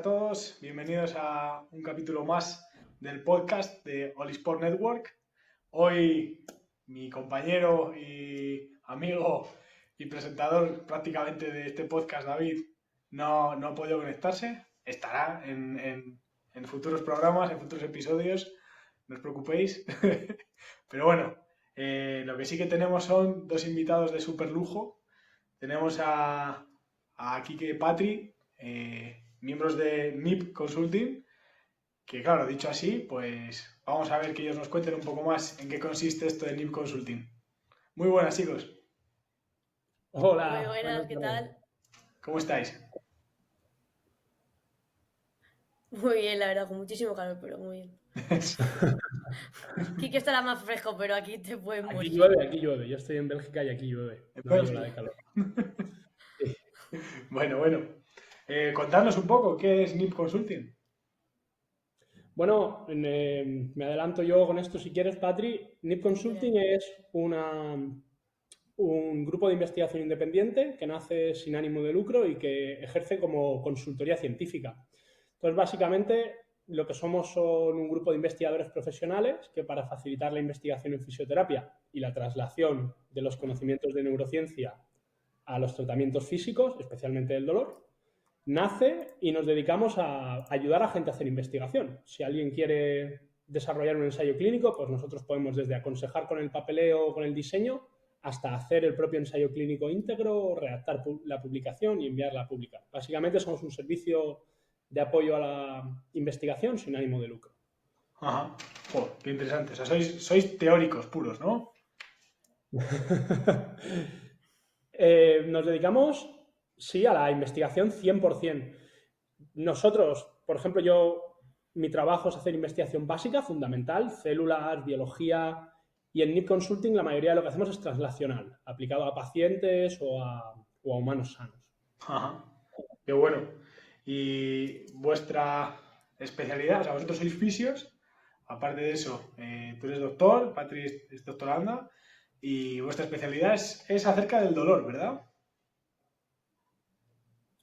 a todos, bienvenidos a un capítulo más del podcast de Olisport Network. Hoy mi compañero y amigo y presentador prácticamente de este podcast, David, no ha podido conectarse. Estará en futuros programas, en futuros episodios, no os preocupéis. Pero bueno, lo que sí que tenemos son dos invitados de super lujo. Tenemos a Kike y Patri, miembros de NIP Consulting, que claro, dicho así, pues vamos a ver que ellos nos cuenten un poco más en qué consiste esto de NIP Consulting. Muy buenas, chicos. Hola. Muy buenas, ¿qué tal? ¿Cómo estáis? Muy bien, la verdad, con muchísimo calor, pero muy bien. Aquí que estará más fresco, pero aquí te pueden Aquí morir. llueve, aquí llueve. Yo estoy en Bélgica y aquí llueve. No hay ola de calor. Sí. Bueno. Contadnos un poco, ¿qué es NIP Consulting? Bueno, me adelanto yo con esto si quieres, Patri. NIP Consulting es un grupo de investigación independiente que nace sin ánimo de lucro y que ejerce como consultoría científica. Entonces, básicamente, lo que somos son un grupo de investigadores profesionales que para facilitar la investigación en fisioterapia y la traslación de los conocimientos de neurociencia a los tratamientos físicos, especialmente del dolor, nace y nos dedicamos a ayudar a gente a hacer investigación. Si alguien quiere desarrollar un ensayo clínico, pues nosotros podemos desde aconsejar con el papeleo o con el diseño hasta hacer el propio ensayo clínico íntegro, redactar la publicación y enviarla a publicar. Básicamente somos un servicio de apoyo a la investigación sin ánimo de lucro. Ajá. Joder, qué interesante. O sea, sois teóricos puros, ¿no? Nos dedicamos, sí, a la investigación 100%. Nosotros, por ejemplo, mi trabajo es hacer investigación básica, fundamental, células, biología, y en NIP Consulting la mayoría de lo que hacemos es translacional, aplicado a pacientes o a humanos sanos. Ajá. Qué bueno. Y vuestra especialidad, o sea, vosotros sois fisios, aparte de eso, tú eres doctor, Patri es doctoranda, y vuestra especialidad es acerca del dolor, ¿verdad?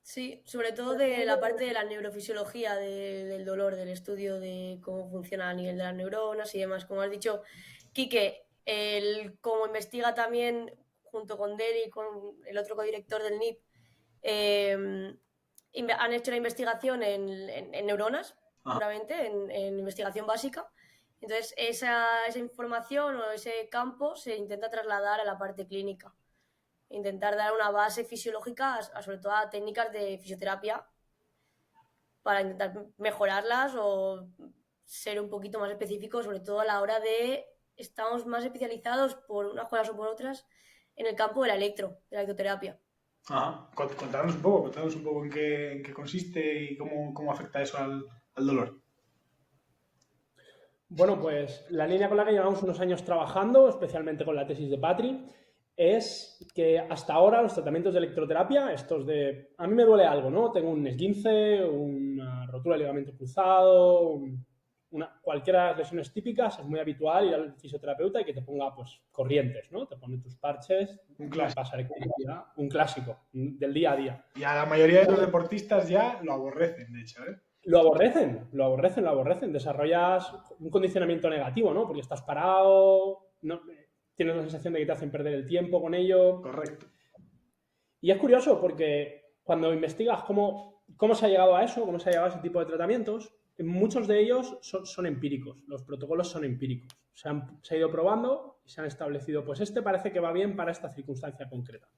Sí, sobre todo de la parte de la neurofisiología del dolor, del estudio de cómo funciona a nivel de las neuronas y demás. Como has dicho, Quique, como investiga también junto con Deli, con el otro codirector del NIP, han hecho la investigación en neuronas, puramente, en investigación básica. Entonces, esa información o ese campo se intenta trasladar a la parte clínica. Intentar dar una base fisiológica, sobre todo a técnicas de fisioterapia, para intentar mejorarlas o ser un poquito más específicos, sobre todo a la hora de estamos más especializados por unas cosas o por otras en el campo de la electroterapia. Ajá. Contadnos un poco en qué consiste y cómo afecta eso al dolor. Bueno, pues la línea con la que llevamos unos años trabajando, especialmente con la tesis de Patri, es que hasta ahora los tratamientos de electroterapia, estos de, a mí me duele algo, ¿no? Tengo un esguince, una rotura de ligamento cruzado, cualquiera de las lesiones típicas, es muy habitual ir al fisioterapeuta y que te ponga, pues, corrientes, ¿no? Te pone tus parches, Un clásico. pasa electricidad, un clásico del día a día. Y a la mayoría de los deportistas ya lo aborrecen, de hecho, ¿eh? Lo aborrecen. Desarrollas un condicionamiento negativo, ¿no? Porque estás parado, no, tienes la sensación de que te hacen perder el tiempo con ello. Correcto. Y es curioso porque cuando investigas cómo se ha llegado a eso, cómo se ha llegado a ese tipo de tratamientos, muchos de ellos son empíricos, los protocolos son empíricos. Se ha ido probando y se han establecido, pues este parece que va bien para esta circunstancia concreta.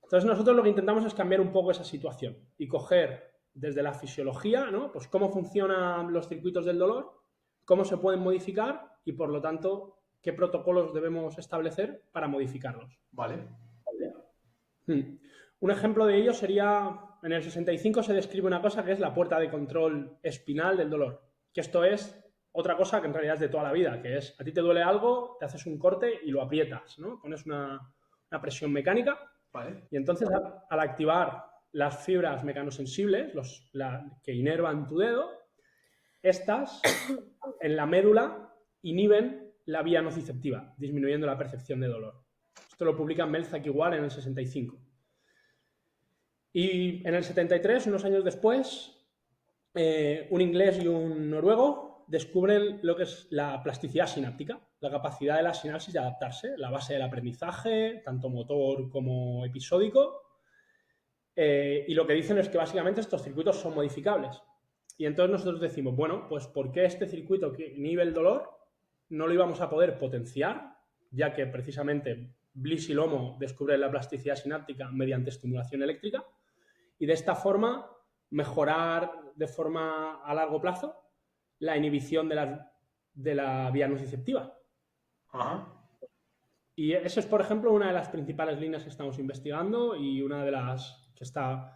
Entonces nosotros lo que intentamos es cambiar un poco esa situación y coger desde la fisiología, ¿no? Pues cómo funcionan los circuitos del dolor, cómo se pueden modificar y, por lo tanto, qué protocolos debemos establecer para modificarlos. Vale. Un ejemplo de ello sería, en el 65 se describe una cosa que es la puerta de control espinal del dolor, que esto es otra cosa que en realidad es de toda la vida, que es, a ti te duele algo, te haces un corte y lo aprietas, ¿no? Pones una presión mecánica. Vale. Y entonces, al activar las fibras mecanosensibles, que inervan tu dedo, estas en la médula inhiben la vía nociceptiva, disminuyendo la percepción de dolor. Esto lo publica Melzack igual en el 65. Y en el 73, unos años después, un inglés y un noruego descubren lo que es la plasticidad sináptica, la capacidad de la sinapsis de adaptarse, la base del aprendizaje, tanto motor como episódico. Y lo que dicen es que básicamente estos circuitos son modificables. Y entonces nosotros decimos, bueno, pues ¿por qué este circuito que inhibe el dolor no lo íbamos a poder potenciar, ya que precisamente Bliss y Lomo descubren la plasticidad sináptica mediante estimulación eléctrica? Y de esta forma mejorar de forma a largo plazo la inhibición de la vía nociceptiva. Ajá. Y eso es, por ejemplo, una de las principales líneas que estamos investigando y una de las que está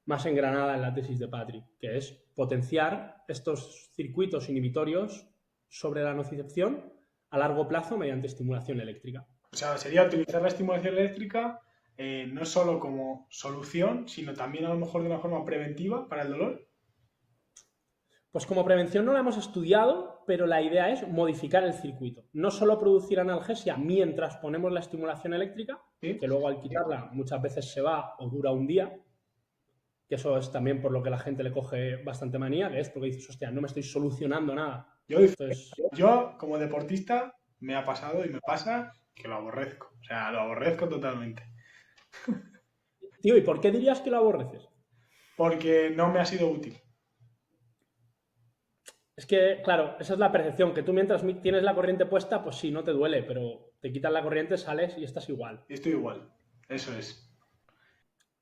más engranada en la tesis de Patrick, que es potenciar estos circuitos inhibitorios sobre la nocicepción a largo plazo mediante estimulación eléctrica. O sea, sería utilizar la estimulación eléctrica no solo como solución, sino también a lo mejor de una forma preventiva para el dolor. Pues como prevención no la hemos estudiado, pero la idea es modificar el circuito. No solo producir analgesia mientras ponemos la estimulación eléctrica, ¿Sí? que luego al quitarla muchas veces se va o dura un día, que eso es también por lo que la gente le coge bastante manía, que es porque dices, hostia, no me estoy solucionando nada. Entonces, Yo, como deportista, me ha pasado y me pasa que lo aborrezco. O sea, lo aborrezco totalmente. tío, ¿y por qué dirías que lo aborreces? Porque no me ha sido útil. Es que, claro, esa es la percepción, que tú mientras tienes la corriente puesta, pues sí, no te duele, pero te quitas la corriente, sales y estás igual. Estoy igual. Eso es.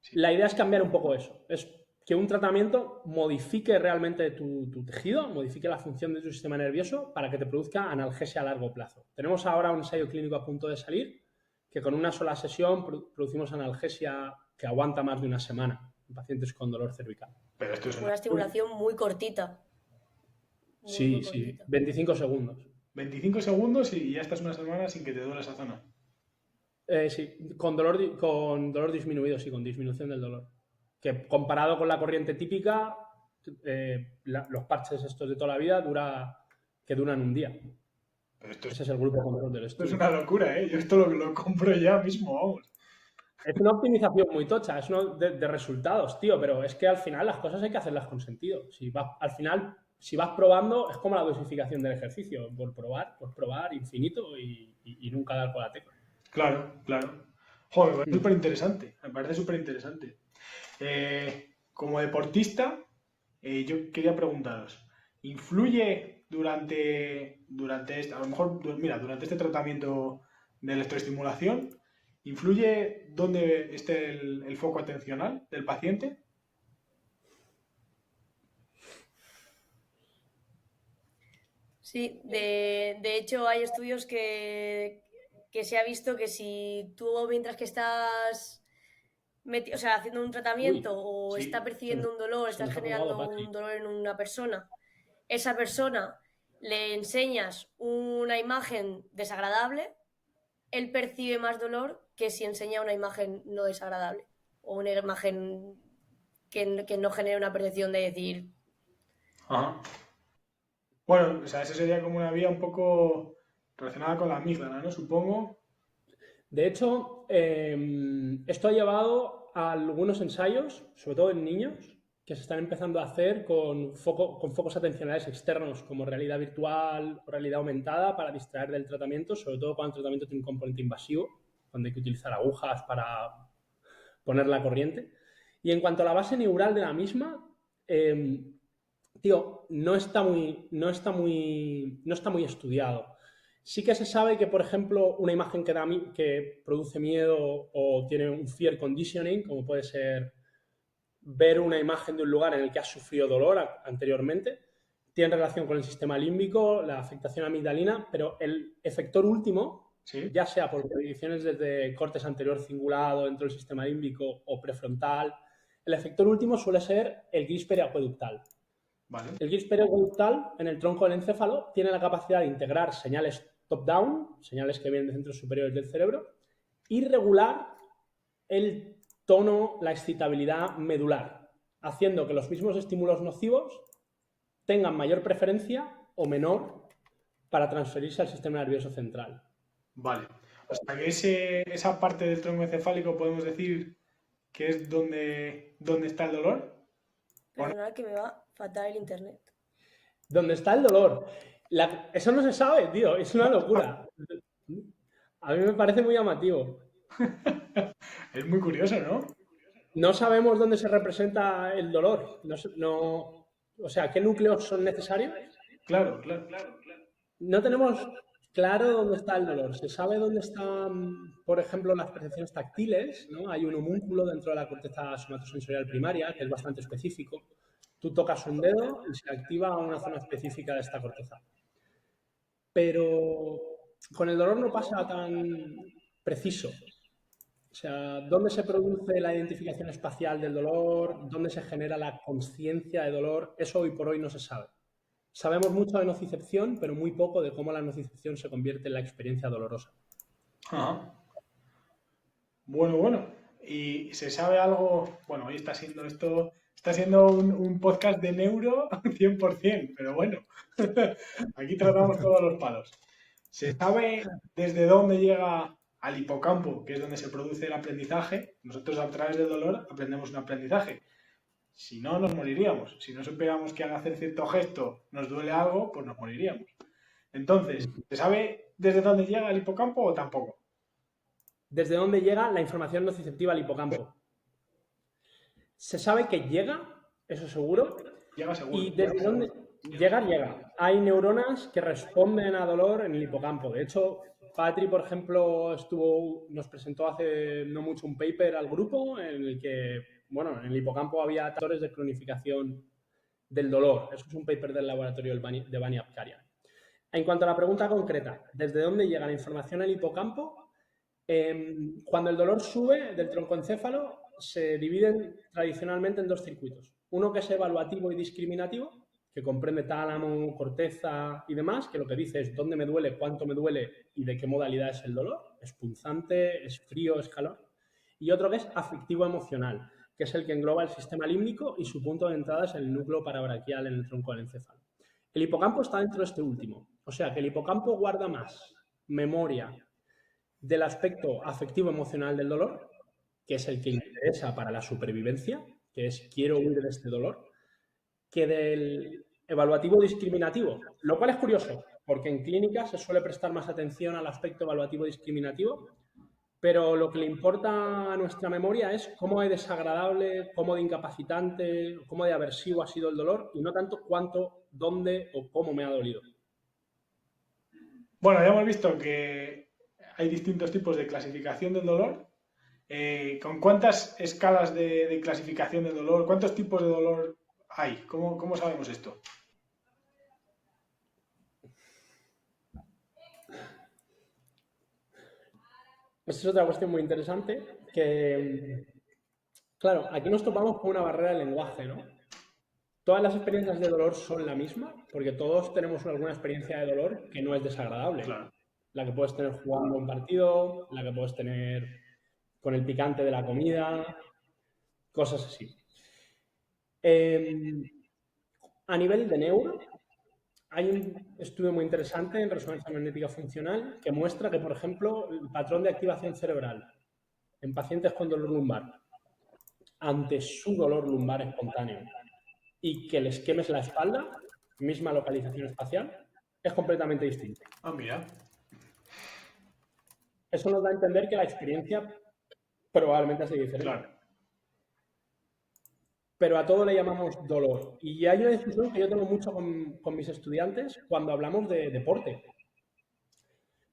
Sí. La idea es cambiar un poco eso. Es que un tratamiento modifique realmente tu tejido, modifique la función de tu sistema nervioso para que te produzca analgesia a largo plazo. Tenemos ahora un ensayo clínico a punto de salir que con una sola sesión producimos analgesia que aguanta más de una semana en pacientes con dolor cervical. Pero esto es Una estimulación muy cortita. Sí, 25 segundos. 25 segundos y ya estás una semana sin que te duele esa zona. Sí, con dolor disminuido, sí, con disminución del dolor. Que comparado con la corriente típica, los parches estos de toda la vida duran un día. Pero Ese es el grupo control del esto es estudio. una locura, ¿eh? Yo esto lo compro ya mismo, vamos. Es una optimización muy tocha, es uno de resultados, tío, pero es que al final las cosas hay que hacerlas con sentido. Al final, si vas probando, es como la dosificación del ejercicio, por probar infinito y nunca dar con la tecla. Claro, claro. Joder, me parece súper interesante. Me parece súper interesante. Como deportista, yo quería preguntaros, ¿influye durante este, a lo mejor, mira, durante este tratamiento de electroestimulación, ¿influye dónde esté el foco atencional del paciente? Sí, de hecho hay estudios que se ha visto que si tú mientras que estás haciendo un tratamiento o sí, está percibiendo un dolor, se estás nos ha generando colgado, Patri. un dolor en una persona, esa persona le enseñas una imagen desagradable, él percibe más dolor que si enseña una imagen no desagradable o una imagen que no genere una percepción de decir... Ajá. Bueno, o sea, eso sería como una vía un poco relacionada con la amígdala, ¿no? Supongo. De hecho, esto ha llevado a algunos ensayos, sobre todo en niños, que se están empezando a hacer con focos atencionales externos, como realidad virtual o realidad aumentada, para distraer del tratamiento, sobre todo cuando el tratamiento tiene un componente invasivo, donde hay que utilizar agujas para poner la corriente. Y en cuanto a la base neural de la misma, tío, no está muy estudiado. Sí que se sabe que, por ejemplo, una imagen que produce miedo o tiene un fear conditioning, como puede ser ver una imagen de un lugar en el que has sufrido dolor anteriormente, tiene relación con el sistema límbico, la afectación amigdalina, pero el efector último, Sí. ya sea por predicciones desde cortes anterior cingulado dentro del sistema límbico o prefrontal, el efector último suele ser el gris periacueductal. Vale. El gris periacueductal en el tronco del encéfalo tiene la capacidad de integrar señales top-down, señales que vienen de centros superiores del cerebro, y regular el tono, la excitabilidad medular, haciendo que los mismos estímulos nocivos tengan mayor preferencia o menor para transferirse al sistema nervioso central. Vale. O sea que esa parte del tronco encefálico podemos decir que es donde está el dolor. Perdonad que me va fatal el internet. ¿Dónde está el dolor? Eso no se sabe, tío. Es una locura. A mí me parece muy llamativo. Es muy curioso, ¿no? No sabemos dónde se representa el dolor. O sea, ¿qué núcleos son necesarios? Claro, claro. No tenemos claro dónde está el dolor. Se sabe dónde están, por ejemplo, las percepciones táctiles, ¿no? Hay un homúnculo dentro de la corteza somatosensorial primaria que es bastante específico. Tú tocas un dedo y se activa una zona específica de esta corteza. Pero con el dolor no pasa tan preciso. O sea, ¿dónde se produce la identificación espacial del dolor? ¿Dónde se genera la conciencia de dolor? Eso hoy por hoy no se sabe. Sabemos mucho de nocicepción, pero muy poco de cómo la nocicepción se convierte en la experiencia dolorosa. Ajá. Bueno. Y se sabe algo, bueno, hoy está siendo un podcast de neuro 100%, pero bueno, aquí tratamos todos los palos. ¿Se sabe desde dónde llega al hipocampo, que es donde se produce el aprendizaje? Nosotros a través del dolor aprendemos un aprendizaje. Si no, nos moriríamos. Si no supiéramos que al hacer cierto gesto nos duele algo, pues nos moriríamos. Entonces, ¿se sabe desde dónde llega el hipocampo o tampoco? ¿Desde dónde llega la información nociceptiva al hipocampo? Se sabe que llega, eso seguro. Llega seguro. ¿Y desde dónde? Llega. Hay neuronas que responden a dolor en el hipocampo. De hecho, Patri, por ejemplo, nos presentó hace no mucho un paper al grupo en el que, bueno, en el hipocampo había factores de cronificación del dolor. Eso es un paper del laboratorio de Bani Abkarian. En cuanto a la pregunta concreta, ¿desde dónde llega la información al hipocampo? Cuando el dolor sube del troncoencéfalo, se dividen tradicionalmente en dos circuitos. Uno que es evaluativo y discriminativo, que comprende tálamo, corteza y demás, que lo que dice es dónde me duele, cuánto me duele y de qué modalidad es el dolor. ¿Es punzante, es frío, es calor? Y otro que es afectivo-emocional, que es el que engloba el sistema límbico y su punto de entrada es el núcleo parabraquial en el tronco del encéfalo. El hipocampo está dentro de este último. O sea que el hipocampo guarda más memoria del aspecto afectivo-emocional del dolor, que es el que interesa para la supervivencia, que es quiero huir de este dolor, que del evaluativo discriminativo, lo cual es curioso, porque en clínica se suele prestar más atención al aspecto evaluativo discriminativo, pero lo que le importa a nuestra memoria es cómo de desagradable, cómo de incapacitante, cómo de aversivo ha sido el dolor, y no tanto cuánto, dónde o cómo me ha dolido. Bueno, ya hemos visto que hay distintos tipos de clasificación del dolor. ¿Con cuántas escalas de clasificación del dolor? ¿Cuántos tipos de dolor hay? ¿Cómo sabemos esto? Esta es otra cuestión muy interesante que, claro, aquí nos topamos con una barrera de lenguaje, ¿no? Todas las experiencias de dolor son la misma, porque todos tenemos alguna experiencia de dolor que no es desagradable. Claro. La que puedes tener jugando un partido, la que puedes tener con el picante de la comida, cosas así. A nivel de neuro, hay un estudio muy interesante en resonancia magnética funcional que muestra que, por ejemplo, el patrón de activación cerebral en pacientes con dolor lumbar, ante su dolor lumbar espontáneo, y que les quemes la espalda, misma localización espacial, es completamente distinto. Ah, mira. Eso nos da a entender que la experiencia probablemente sea diferente. Claro. Pero a todo le llamamos dolor. Y hay una discusión que yo tengo mucho con mis estudiantes cuando hablamos de deporte.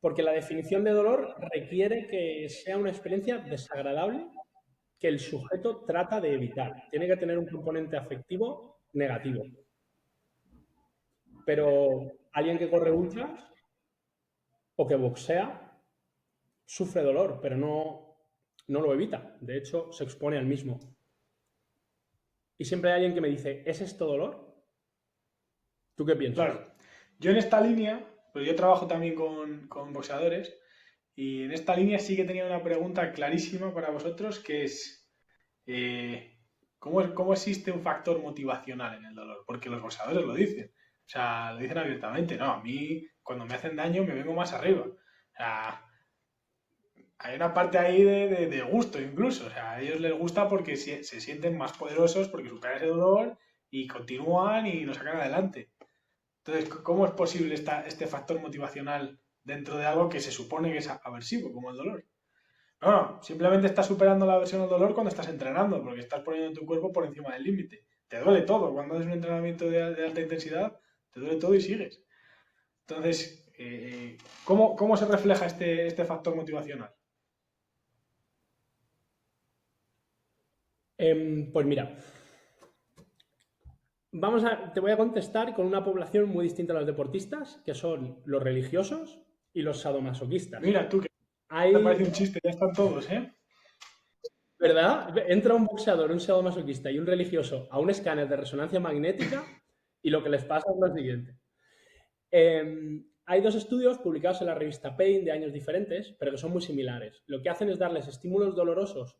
Porque la definición de dolor requiere que sea una experiencia desagradable que el sujeto trata de evitar. Tiene que tener un componente afectivo negativo. Pero alguien que corre ultras o que boxea sufre dolor, pero no lo evita. De hecho, se expone al mismo. Y siempre hay alguien que me dice, ¿es esto dolor? ¿Tú qué piensas? Claro. Yo en esta línea, pues yo trabajo también con boxeadores, y en esta línea sí que tenía una pregunta clarísima para vosotros, que es ¿cómo existe un factor motivacional en el dolor? Porque los boxeadores lo dicen. O sea, lo dicen abiertamente. No, a mí cuando me hacen daño me vengo más arriba. O sea, hay una parte ahí de gusto incluso. O sea, a ellos les gusta porque se sienten más poderosos, porque superan ese dolor y continúan y lo sacan adelante. Entonces, ¿cómo es posible este factor motivacional dentro de algo que se supone que es aversivo, como el dolor? No, simplemente estás superando la aversión al dolor cuando estás entrenando, porque estás poniendo tu cuerpo por encima del límite. Te duele todo. Cuando haces un entrenamiento de alta intensidad, te duele todo y sigues. Entonces, ¿cómo se refleja este factor motivacional? Pues mira, te voy a contestar con una población muy distinta a los deportistas, que son los religiosos y los sadomasoquistas. Mira, tú, que te parece un chiste, ya están todos, ¿eh? ¿Verdad? Entra un boxeador, un sadomasoquista y un religioso a un escáner de resonancia magnética y lo que les pasa es lo siguiente. Hay dos estudios publicados en la revista Pain de años diferentes, pero que son muy similares. Lo que hacen es darles estímulos dolorosos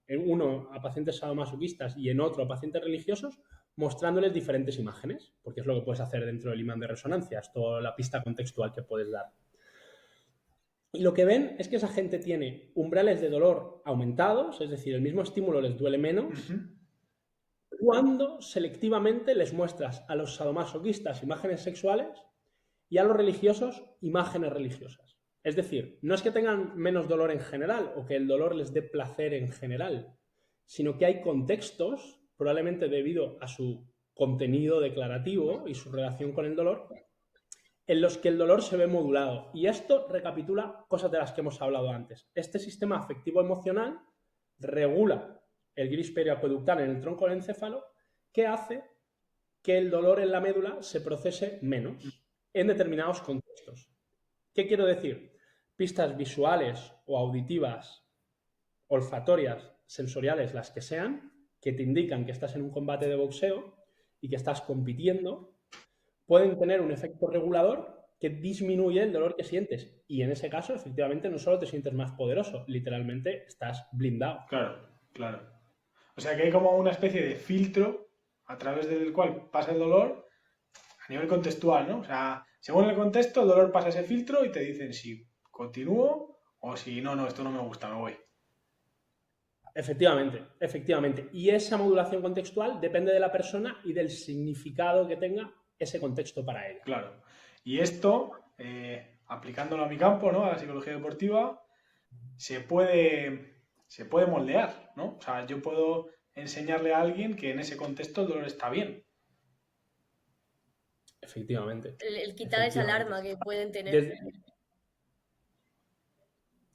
en uno a pacientes sadomasoquistas y en otro a pacientes religiosos, mostrándoles diferentes imágenes, porque es lo que puedes hacer dentro del imán de resonancia, es toda la pista contextual que puedes dar. Y lo que ven es que esa gente tiene umbrales de dolor aumentados, es decir, el mismo estímulo les duele menos, cuando selectivamente les muestras a los sadomasoquistas imágenes sexuales y a los religiosos imágenes religiosas. Es decir, no es que tengan menos dolor en general o que el dolor les dé placer en general, sino que hay contextos, probablemente debido a su contenido declarativo y su relación con el dolor, en los que el dolor se ve modulado. Y esto recapitula cosas de las que hemos hablado antes. Este sistema afectivo emocional regula el gris periacueductal en el tronco del encéfalo, que hace que el dolor en la médula se procese menos en determinados contextos. ¿Qué quiero decir? Pistas visuales o auditivas, olfatorias, sensoriales, las que sean, que te indican que estás en un combate de boxeo y que estás compitiendo, pueden tener un efecto regulador que disminuye el dolor que sientes. Y en ese caso, efectivamente, no solo te sientes más poderoso, literalmente estás blindado. Claro, claro. O sea que hay como una especie de filtro a través del cual pasa el dolor a nivel contextual, ¿no? O sea, según el contexto, el dolor pasa ese filtro y te dicen si continúo o si no, esto no me gusta, me voy. Efectivamente, efectivamente. Y esa modulación contextual depende de la persona y del significado que tenga ese contexto para ella. Claro. Y esto, aplicándolo a mi campo, ¿no? A la psicología deportiva, se puede moldear, ¿no? O sea, yo puedo enseñarle a alguien que en ese contexto el dolor está bien. Efectivamente. El quitar esa alarma que pueden tener.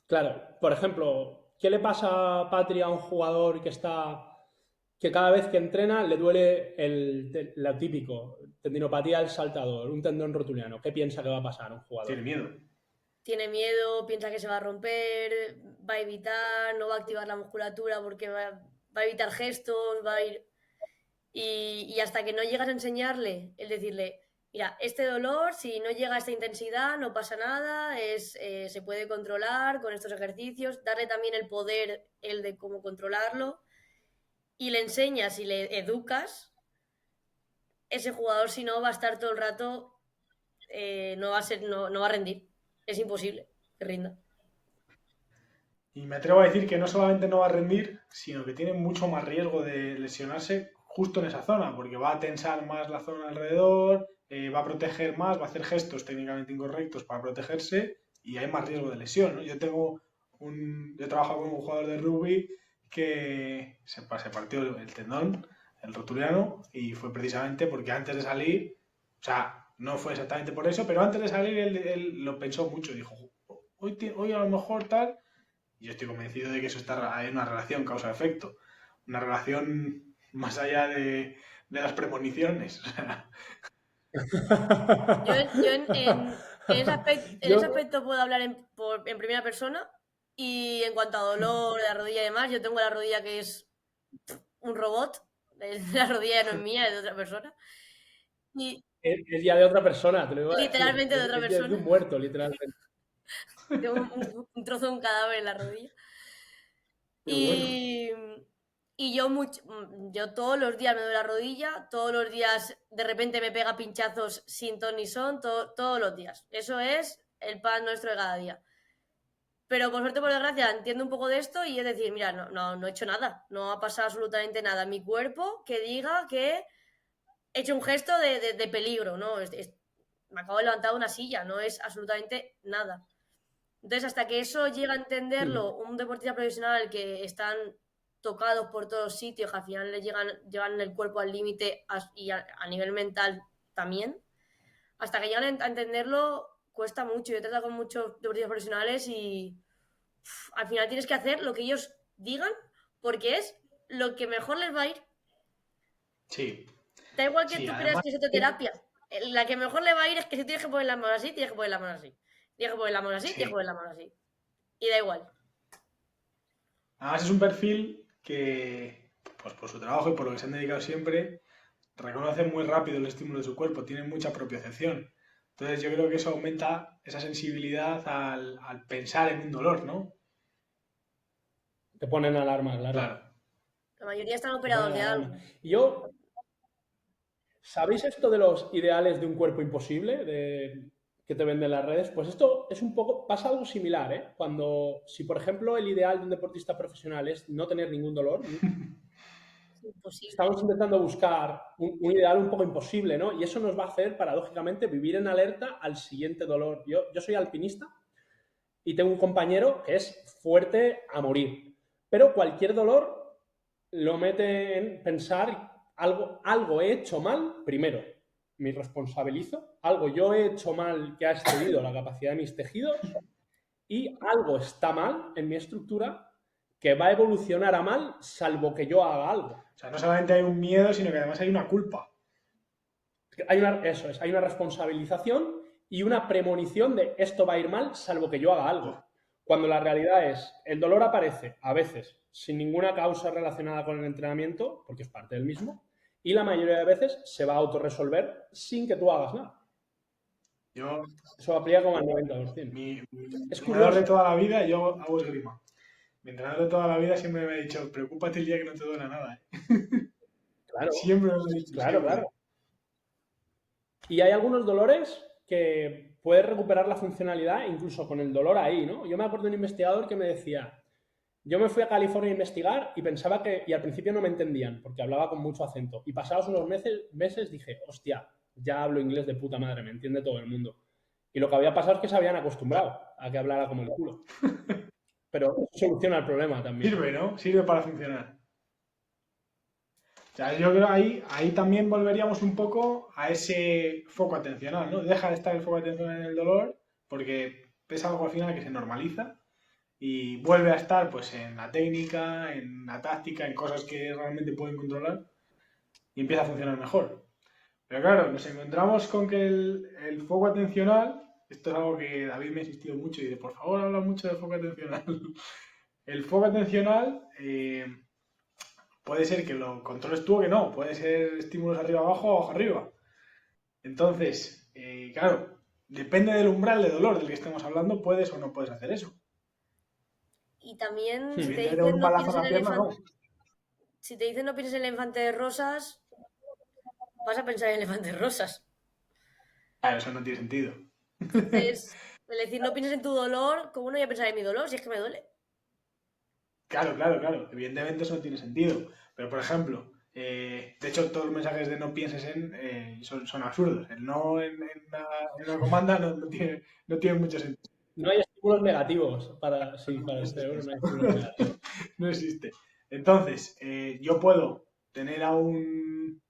Claro, por ejemplo, ¿qué le pasa, Patri, a un jugador que cada vez que entrena le duele lo típico, tendinopatía del saltador, un tendón rotuliano? ¿Qué piensa que va a pasar a un jugador? Tiene miedo. Tiene miedo, piensa que se va a romper, va a evitar, no va a activar la musculatura porque va a evitar gestos, va a ir... Y hasta que no llegas a enseñarle, el decirle, mira, este dolor, si no llega a esta intensidad, no pasa nada, se puede controlar con estos ejercicios, darle también el poder, el de cómo controlarlo, y le enseñas y le educas, ese jugador si no va a estar todo el rato, no va a rendir, es imposible que rinda. Y me atrevo a decir que no solamente no va a rendir, sino que tiene mucho más riesgo de lesionarse justo en esa zona, porque va a tensar más la zona alrededor, va a proteger más, va a hacer gestos técnicamente incorrectos para protegerse y hay más riesgo de lesión, ¿no? Yo he trabajado con un jugador de rugby que se partió el tendón, el rotuliano, y fue precisamente porque antes de salir, o sea, no fue exactamente por eso, pero antes de salir él lo pensó mucho, dijo, hoy a lo mejor tal. Y yo estoy convencido de que hay una relación causa-efecto, una relación más allá de las premoniciones. Yo en ese aspecto puedo hablar en primera persona y en cuanto a dolor de la rodilla y demás, yo tengo la rodilla que es un robot, la rodilla no es mía, es de otra persona. Y Es ya de otra persona, te lo digo. literalmente de otra persona. Es de un muerto, literalmente. Tengo un trozo de un cadáver en la rodilla. Y, y yo todos los días me doy la rodilla, todos los días de repente me pega pinchazos sin ton ni son, todos los días. Eso es el pan nuestro de cada día. Pero por suerte, por desgracia, entiendo un poco de esto y es decir, mira, no he hecho nada, no ha pasado absolutamente nada. Mi cuerpo que diga que he hecho un gesto de peligro, ¿no? Me acabo de levantar de una silla, no es absolutamente nada. Entonces, hasta que eso llega a entenderlo un deportista profesional que están tocados por todos los sitios, que al final le llevan el cuerpo al límite y a nivel mental también, hasta que llegan a entenderlo cuesta mucho. Yo he tratado con muchos deportistas profesionales y al final tienes que hacer lo que ellos digan porque es lo que mejor les va a ir. Sí. Da igual que Sí, tú además, creas que es autoterapia. La que mejor le va a ir es que si tienes que poner las manos así, tienes que poner las manos así. Tienes que poner las manos así, sí. tienes que poner las manos así. Y da igual. Además es un perfil que, pues por su trabajo y por lo que se han dedicado siempre, reconoce muy rápido el estímulo de su cuerpo, tiene mucha propiocepción. Entonces yo creo que eso aumenta esa sensibilidad al pensar en un dolor, ¿no? Te ponen alarma, claro. Claro. La mayoría están Te operados ponen de algo. alarma. Y yo, ¿sabéis esto de los ideales de un cuerpo imposible que te venden las redes? Pues esto es un poco, pasa algo similar, ¿eh? Si por ejemplo el ideal de un deportista profesional es no tener ningún dolor, Es imposible. estamos intentando buscar un ideal un poco imposible, ¿no? Y eso nos va a hacer, paradójicamente, vivir en alerta al siguiente dolor. Yo soy alpinista y tengo un compañero que es fuerte a morir, pero cualquier dolor lo mete en pensar algo he hecho mal, primero, me responsabilizo, algo yo he hecho mal que ha excedido la capacidad de mis tejidos y algo está mal en mi estructura que va a evolucionar a mal salvo que yo haga algo. O sea, no solamente hay un miedo, sino que además hay una culpa. Hay una responsabilización y una premonición de esto va a ir mal salvo que yo haga algo. Cuando la realidad es, el dolor aparece a veces sin ninguna causa relacionada con el entrenamiento, porque es parte del mismo, y la mayoría de veces se va a autorresolver sin que tú hagas nada. Eso aplica como al 90%. Mi Es entrenador de curioso. toda la vida, yo hago esgrima. Mi entrenador de toda la vida siempre me ha dicho, preocúpate el día que no te duela nada. Claro, Siempre me lo ha dicho, claro, siempre. claro. Y hay algunos dolores que puedes recuperar la funcionalidad incluso con el dolor ahí, ¿no? Yo me acuerdo de un investigador que me decía, yo me fui a California a investigar y pensaba y al principio no me entendían porque hablaba con mucho acento. Y pasados unos meses dije, hostia, ya hablo inglés de puta madre, me entiende todo el mundo. Y lo que había pasado es que se habían acostumbrado a que hablara como el culo. Pero eso soluciona el problema también. Sirve, ¿no? Sirve para funcionar. O sea, yo creo ahí también volveríamos un poco a ese foco atencional, ¿no? Deja de estar el foco atencional en el dolor porque es algo al final que se normaliza y vuelve a estar pues en la técnica, en la táctica, en cosas que realmente pueden controlar y empieza a funcionar mejor. Pero claro, nos encontramos con que el foco atencional, esto es algo que David me ha insistido mucho y dice, por favor, habla mucho del foco atencional. El foco atencional puede ser que lo controles tú o que no, puede ser estímulos arriba abajo o abajo arriba. Entonces, claro, depende del umbral de dolor del que estemos hablando, puedes o no puedes hacer eso. Y también si te Evidentemente, dicen un no balazo pienses en en la el pierna, no. elefante, si te dicen no pienses en el elefante de rosas, vas a pensar en el elefante de rosas. Claro, eso no tiene sentido. Entonces, el decir no pienses en tu dolor, ¿cómo no voy a pensar en mi dolor si es que me duele? Claro. Evidentemente eso no tiene sentido. Pero, por ejemplo, de hecho, todos los mensajes de no pienses en son absurdos. El no en una comanda no tiene mucho sentido. No hay estímulos negativos para el cerebro, no hay estímulos negativos. No existe. Entonces, yo puedo tener a un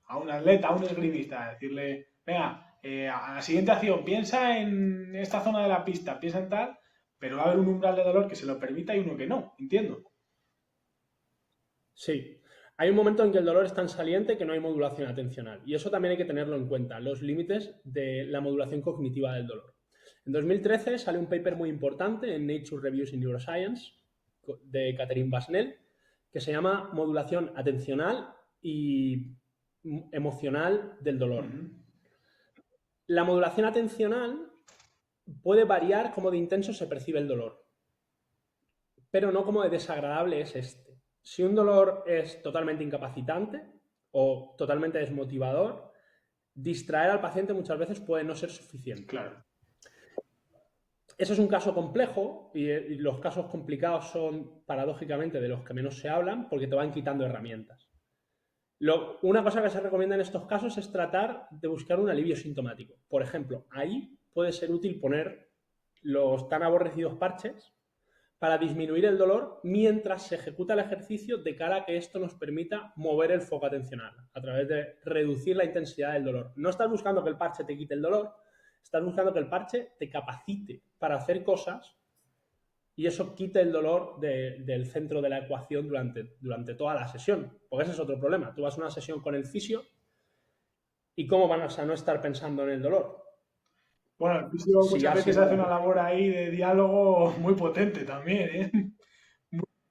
atleta, a un esgrimista, decirle, venga, a la siguiente acción, piensa en esta zona de la pista, piensa en tal, pero va a haber un umbral de dolor que se lo permita y uno que no, entiendo. Sí. Hay un momento en que el dolor es tan saliente que no hay modulación atencional. Y eso también hay que tenerlo en cuenta, los límites de la modulación cognitiva del dolor. En 2013 sale un paper muy importante en Nature Reviews in Neuroscience de Catherine Basnel que se llama Modulación atencional y emocional del dolor. La modulación atencional puede variar cómo de intenso se percibe el dolor, pero no cómo de desagradable es este. Si un dolor es totalmente incapacitante o totalmente desmotivador, distraer al paciente muchas veces puede no ser suficiente. Claro. Eso es un caso complejo y los casos complicados son paradójicamente de los que menos se hablan porque te van quitando herramientas. Una cosa que se recomienda en estos casos es tratar de buscar un alivio sintomático. Por ejemplo, ahí puede ser útil poner los tan aborrecidos parches para disminuir el dolor mientras se ejecuta el ejercicio, de cara a que esto nos permita mover el foco atencional a través de reducir la intensidad del dolor. No estás buscando que el parche te quite el dolor, estás buscando que el parche te capacite para hacer cosas y eso quite el dolor del centro de la ecuación durante toda la sesión. Porque ese es otro problema. Tú vas a una sesión con el fisio y ¿cómo vas a no estar pensando en el dolor? Bueno, el fisio muchas veces hace una labor ahí de diálogo muy potente también, ¿eh?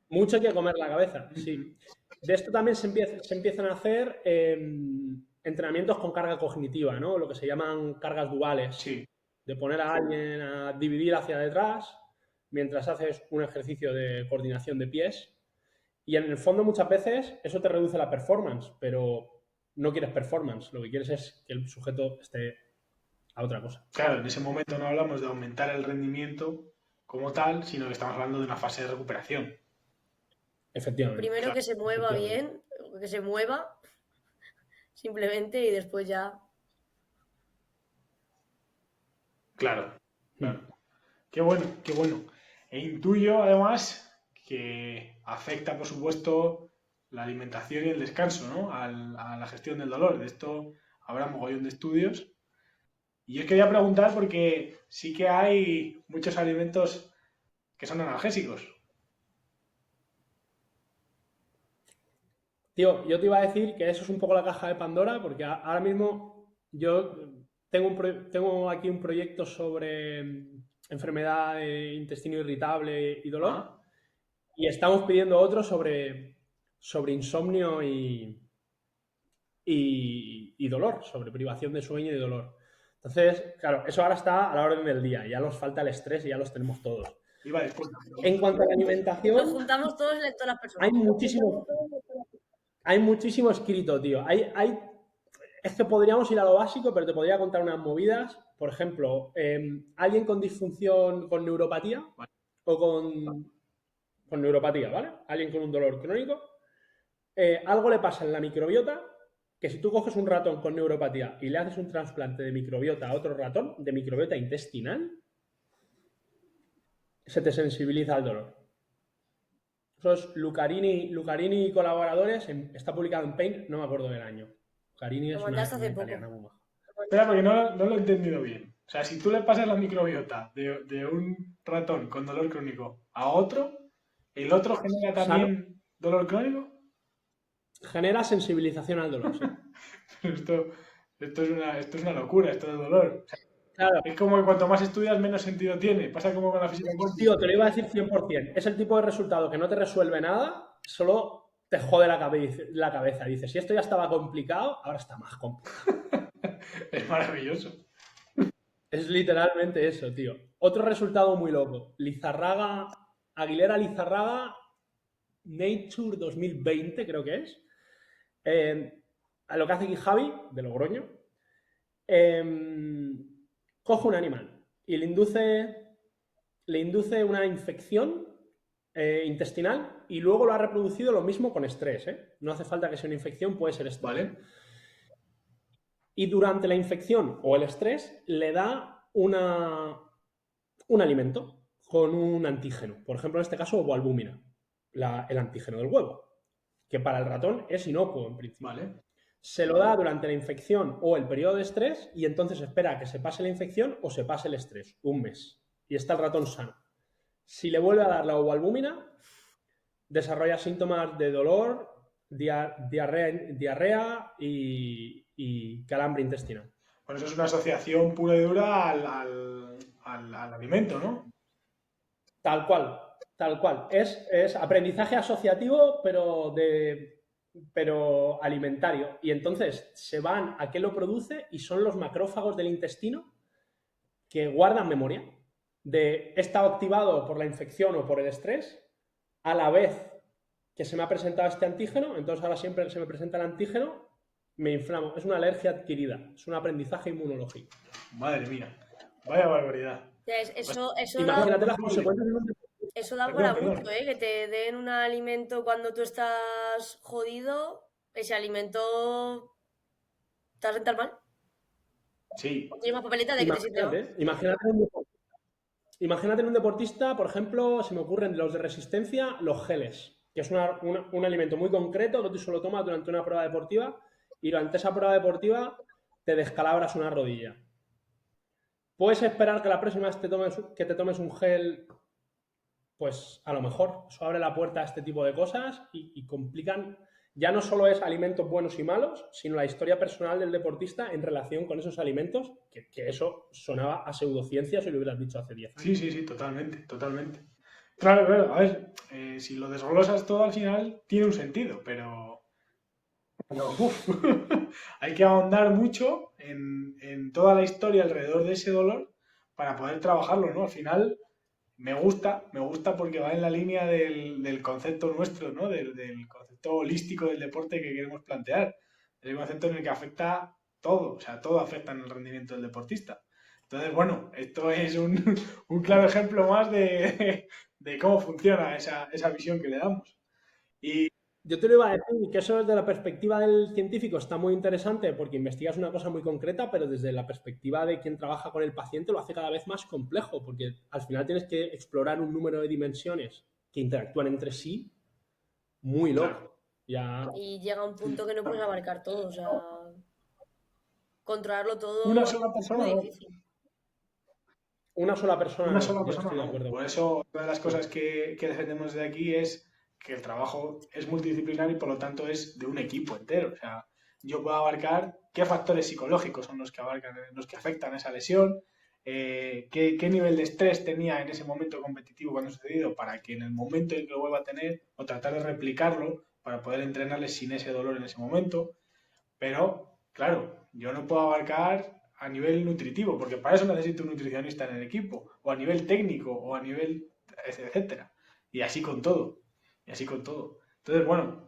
Mucho hay que comer la cabeza, sí. De esto también se empiezan a hacer entrenamientos con carga cognitiva, ¿no? Lo que se llaman cargas duales. Sí. De poner a alguien a dividir hacia detrás mientras haces un ejercicio de coordinación de pies. Y en el fondo muchas veces eso te reduce la performance, pero no quieres performance. Lo que quieres es que el sujeto esté a otra cosa. Claro, en ese momento no hablamos de aumentar el rendimiento como tal, sino que estamos hablando de una fase de recuperación. Efectivamente. Primero que se mueva bien, que se mueva simplemente y después ya... Claro. Qué bueno, qué bueno. E intuyo además que afecta, por supuesto, la alimentación y el descanso, ¿no? A la gestión del dolor. De esto habrá mogollón de estudios. Y yo quería preguntar porque sí que hay muchos alimentos que son analgésicos. Tío, yo te iba a decir que eso es un poco la caja de Pandora, porque ahora mismo yo tengo aquí un proyecto sobre enfermedad de intestino irritable y dolor, y estamos pidiendo otro sobre insomnio y dolor, sobre privación de sueño y dolor. Entonces, claro, eso ahora está a la orden del día, ya nos falta el estrés y ya los tenemos todos. En cuanto a la alimentación... Nos juntamos todas las personas. Hay muchísimo escrito, tío. Es que podríamos ir a lo básico, pero te podría contar unas movidas. Por ejemplo, alguien con disfunción, con neuropatía, o con neuropatía, ¿vale? Alguien con un dolor crónico, algo le pasa en la microbiota, que si tú coges un ratón con neuropatía y le haces un trasplante de microbiota a otro ratón, de microbiota intestinal, se te sensibiliza al dolor. Eso es Lucarini y colaboradores, está publicado en Pain, no me acuerdo del año. Lucarini es una italiana muy maja. Espera, porque no lo he entendido bien. O sea, si tú le pasas la microbiota de un ratón con dolor crónico a otro, ¿el otro genera también dolor crónico? Genera sensibilización al dolor, sí. Esto es una locura, esto del dolor. O sea, claro. Es como que cuanto más estudias, menos sentido tiene. Pasa como con la física cuántica. Tío, te lo iba a decir 100%. Es el tipo de resultado que no te resuelve nada, solo te jode la cabeza. Dices, si esto ya estaba complicado, ahora está más complicado. Es maravilloso. Es literalmente eso, tío. Otro resultado muy loco. Aguilera Lizarraga, Nature 2020, creo que es. Lo que hace aquí Javi, de Logroño, coge un animal y le induce una infección intestinal y luego lo ha reproducido lo mismo con estrés, ¿eh? No hace falta que sea una infección, puede ser estrés. Vale. Y durante la infección o el estrés le da un alimento con un antígeno. Por ejemplo, en este caso, ovoalbúmina, el antígeno del huevo, que para el ratón es inocuo en principio. Vale. Se lo da durante la infección o el periodo de estrés y entonces espera a que se pase la infección o se pase el estrés, un mes. Y está el ratón sano. Si le vuelve a dar la ovoalbúmina, desarrolla síntomas de dolor, diarrea y calambre intestinal. Bueno, eso es una asociación pura y dura al alimento, ¿no? Tal cual. Es aprendizaje asociativo, pero alimentario. Y entonces se van a qué lo produce y son los macrófagos del intestino que guardan memoria de he estado activado por la infección o por el estrés a la vez que se me ha presentado este antígeno, entonces ahora siempre que se me presenta el antígeno me inflamo. Es una alergia adquirida, es un aprendizaje inmunológico. Madre mía, vaya barbaridad. Imagínate las consecuencias. Eso da para mucho, que te den un alimento cuando tú estás jodido, ese alimento te va a sentar mal. Sí. O tienes más papeleta de que te siente mal. Imagínate en un deportista, por ejemplo, se me ocurren de los de resistencia, los geles, que es un alimento muy concreto que tú solo tomas durante una prueba deportiva y durante esa prueba deportiva te descalabras una rodilla. ¿Puedes esperar que la próxima vez que te tomes un gel? Pues a lo mejor eso abre la puerta a este tipo de cosas y complican. Ya no solo es alimentos buenos y malos, sino la historia personal del deportista en relación con esos alimentos, que eso sonaba a pseudociencia si lo hubieras dicho hace 10 años. Sí, totalmente, totalmente. Claro, claro, a ver, si lo desglosas todo al final tiene un sentido, pero uf, hay que ahondar mucho en toda la historia alrededor de ese dolor para poder trabajarlo, ¿no? Al final me gusta porque va en la línea del concepto nuestro, ¿no? Del concepto holístico del deporte que queremos plantear. Es el concepto en el que afecta todo, o sea, todo afecta en el rendimiento del deportista. Entonces, bueno, esto es un claro ejemplo más de cómo funciona esa visión que le damos. Y Yo te lo iba a decir que eso desde la perspectiva del científico está muy interesante porque investigas una cosa muy concreta, pero desde la perspectiva de quien trabaja con el paciente lo hace cada vez más complejo porque al final tienes que explorar un número de dimensiones que interactúan entre sí muy claro, loco. Ya Y llega un punto que no puedes abarcar todo, o sea, controlarlo una todo sola es persona muy no. difícil. una sola persona Una no, sola yo persona estoy de no. acuerdo. Por eso, una de las Sí. cosas que defendemos de aquí es que el trabajo es multidisciplinar y por lo tanto es de un equipo entero. O sea, yo puedo abarcar qué factores psicológicos son los que abarcan, los que afectan esa lesión, qué nivel de estrés tenía en ese momento competitivo cuando ha sucedido para que en el momento en que lo vuelva a tener o tratar de replicarlo para poder entrenarle sin ese dolor en ese momento. Pero, claro, yo no puedo abarcar a nivel nutritivo, porque para eso necesito un nutricionista en el equipo, o a nivel técnico, o a nivel, etcétera. Y así con todo. Y así con todo. Entonces, bueno,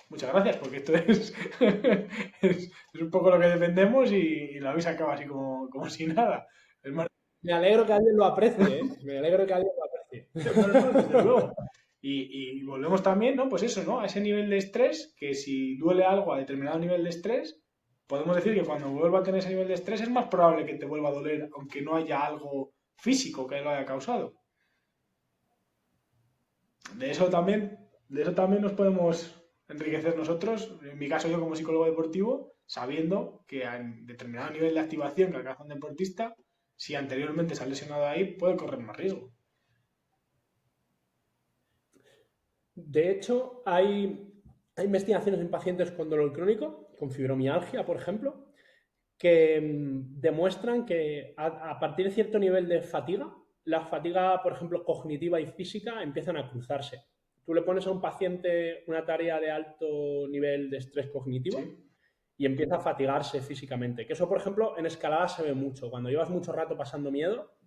muchas gracias, porque esto es un poco lo que defendemos y lo habéis sacado así como si nada. Es más, Me alegro que alguien lo aprecie, ¿eh? Me alegro que alguien lo aprecie. no, desde luego. Y volvemos también, ¿no? Pues eso, ¿no? A ese nivel de estrés, que si duele algo a determinado nivel de estrés, podemos decir que cuando vuelva a tener ese nivel de estrés es más probable que te vuelva a doler, aunque no haya algo físico que lo haya causado. De eso también nos podemos enriquecer nosotros, en mi caso yo como psicólogo deportivo, sabiendo que a determinado nivel de activación que alcanza un deportista, si anteriormente se ha lesionado ahí, puede correr más riesgo. De hecho, hay investigaciones en pacientes con dolor crónico, con fibromialgia, por ejemplo, que demuestran que a partir de cierto nivel de fatiga, la fatiga, por ejemplo, cognitiva y física empiezan a cruzarse. Tú le pones a un paciente una tarea de alto nivel de estrés cognitivo ¿Sí? y empieza a fatigarse físicamente. Que eso, por ejemplo, en escalada se ve mucho. Cuando llevas mucho rato pasando miedo,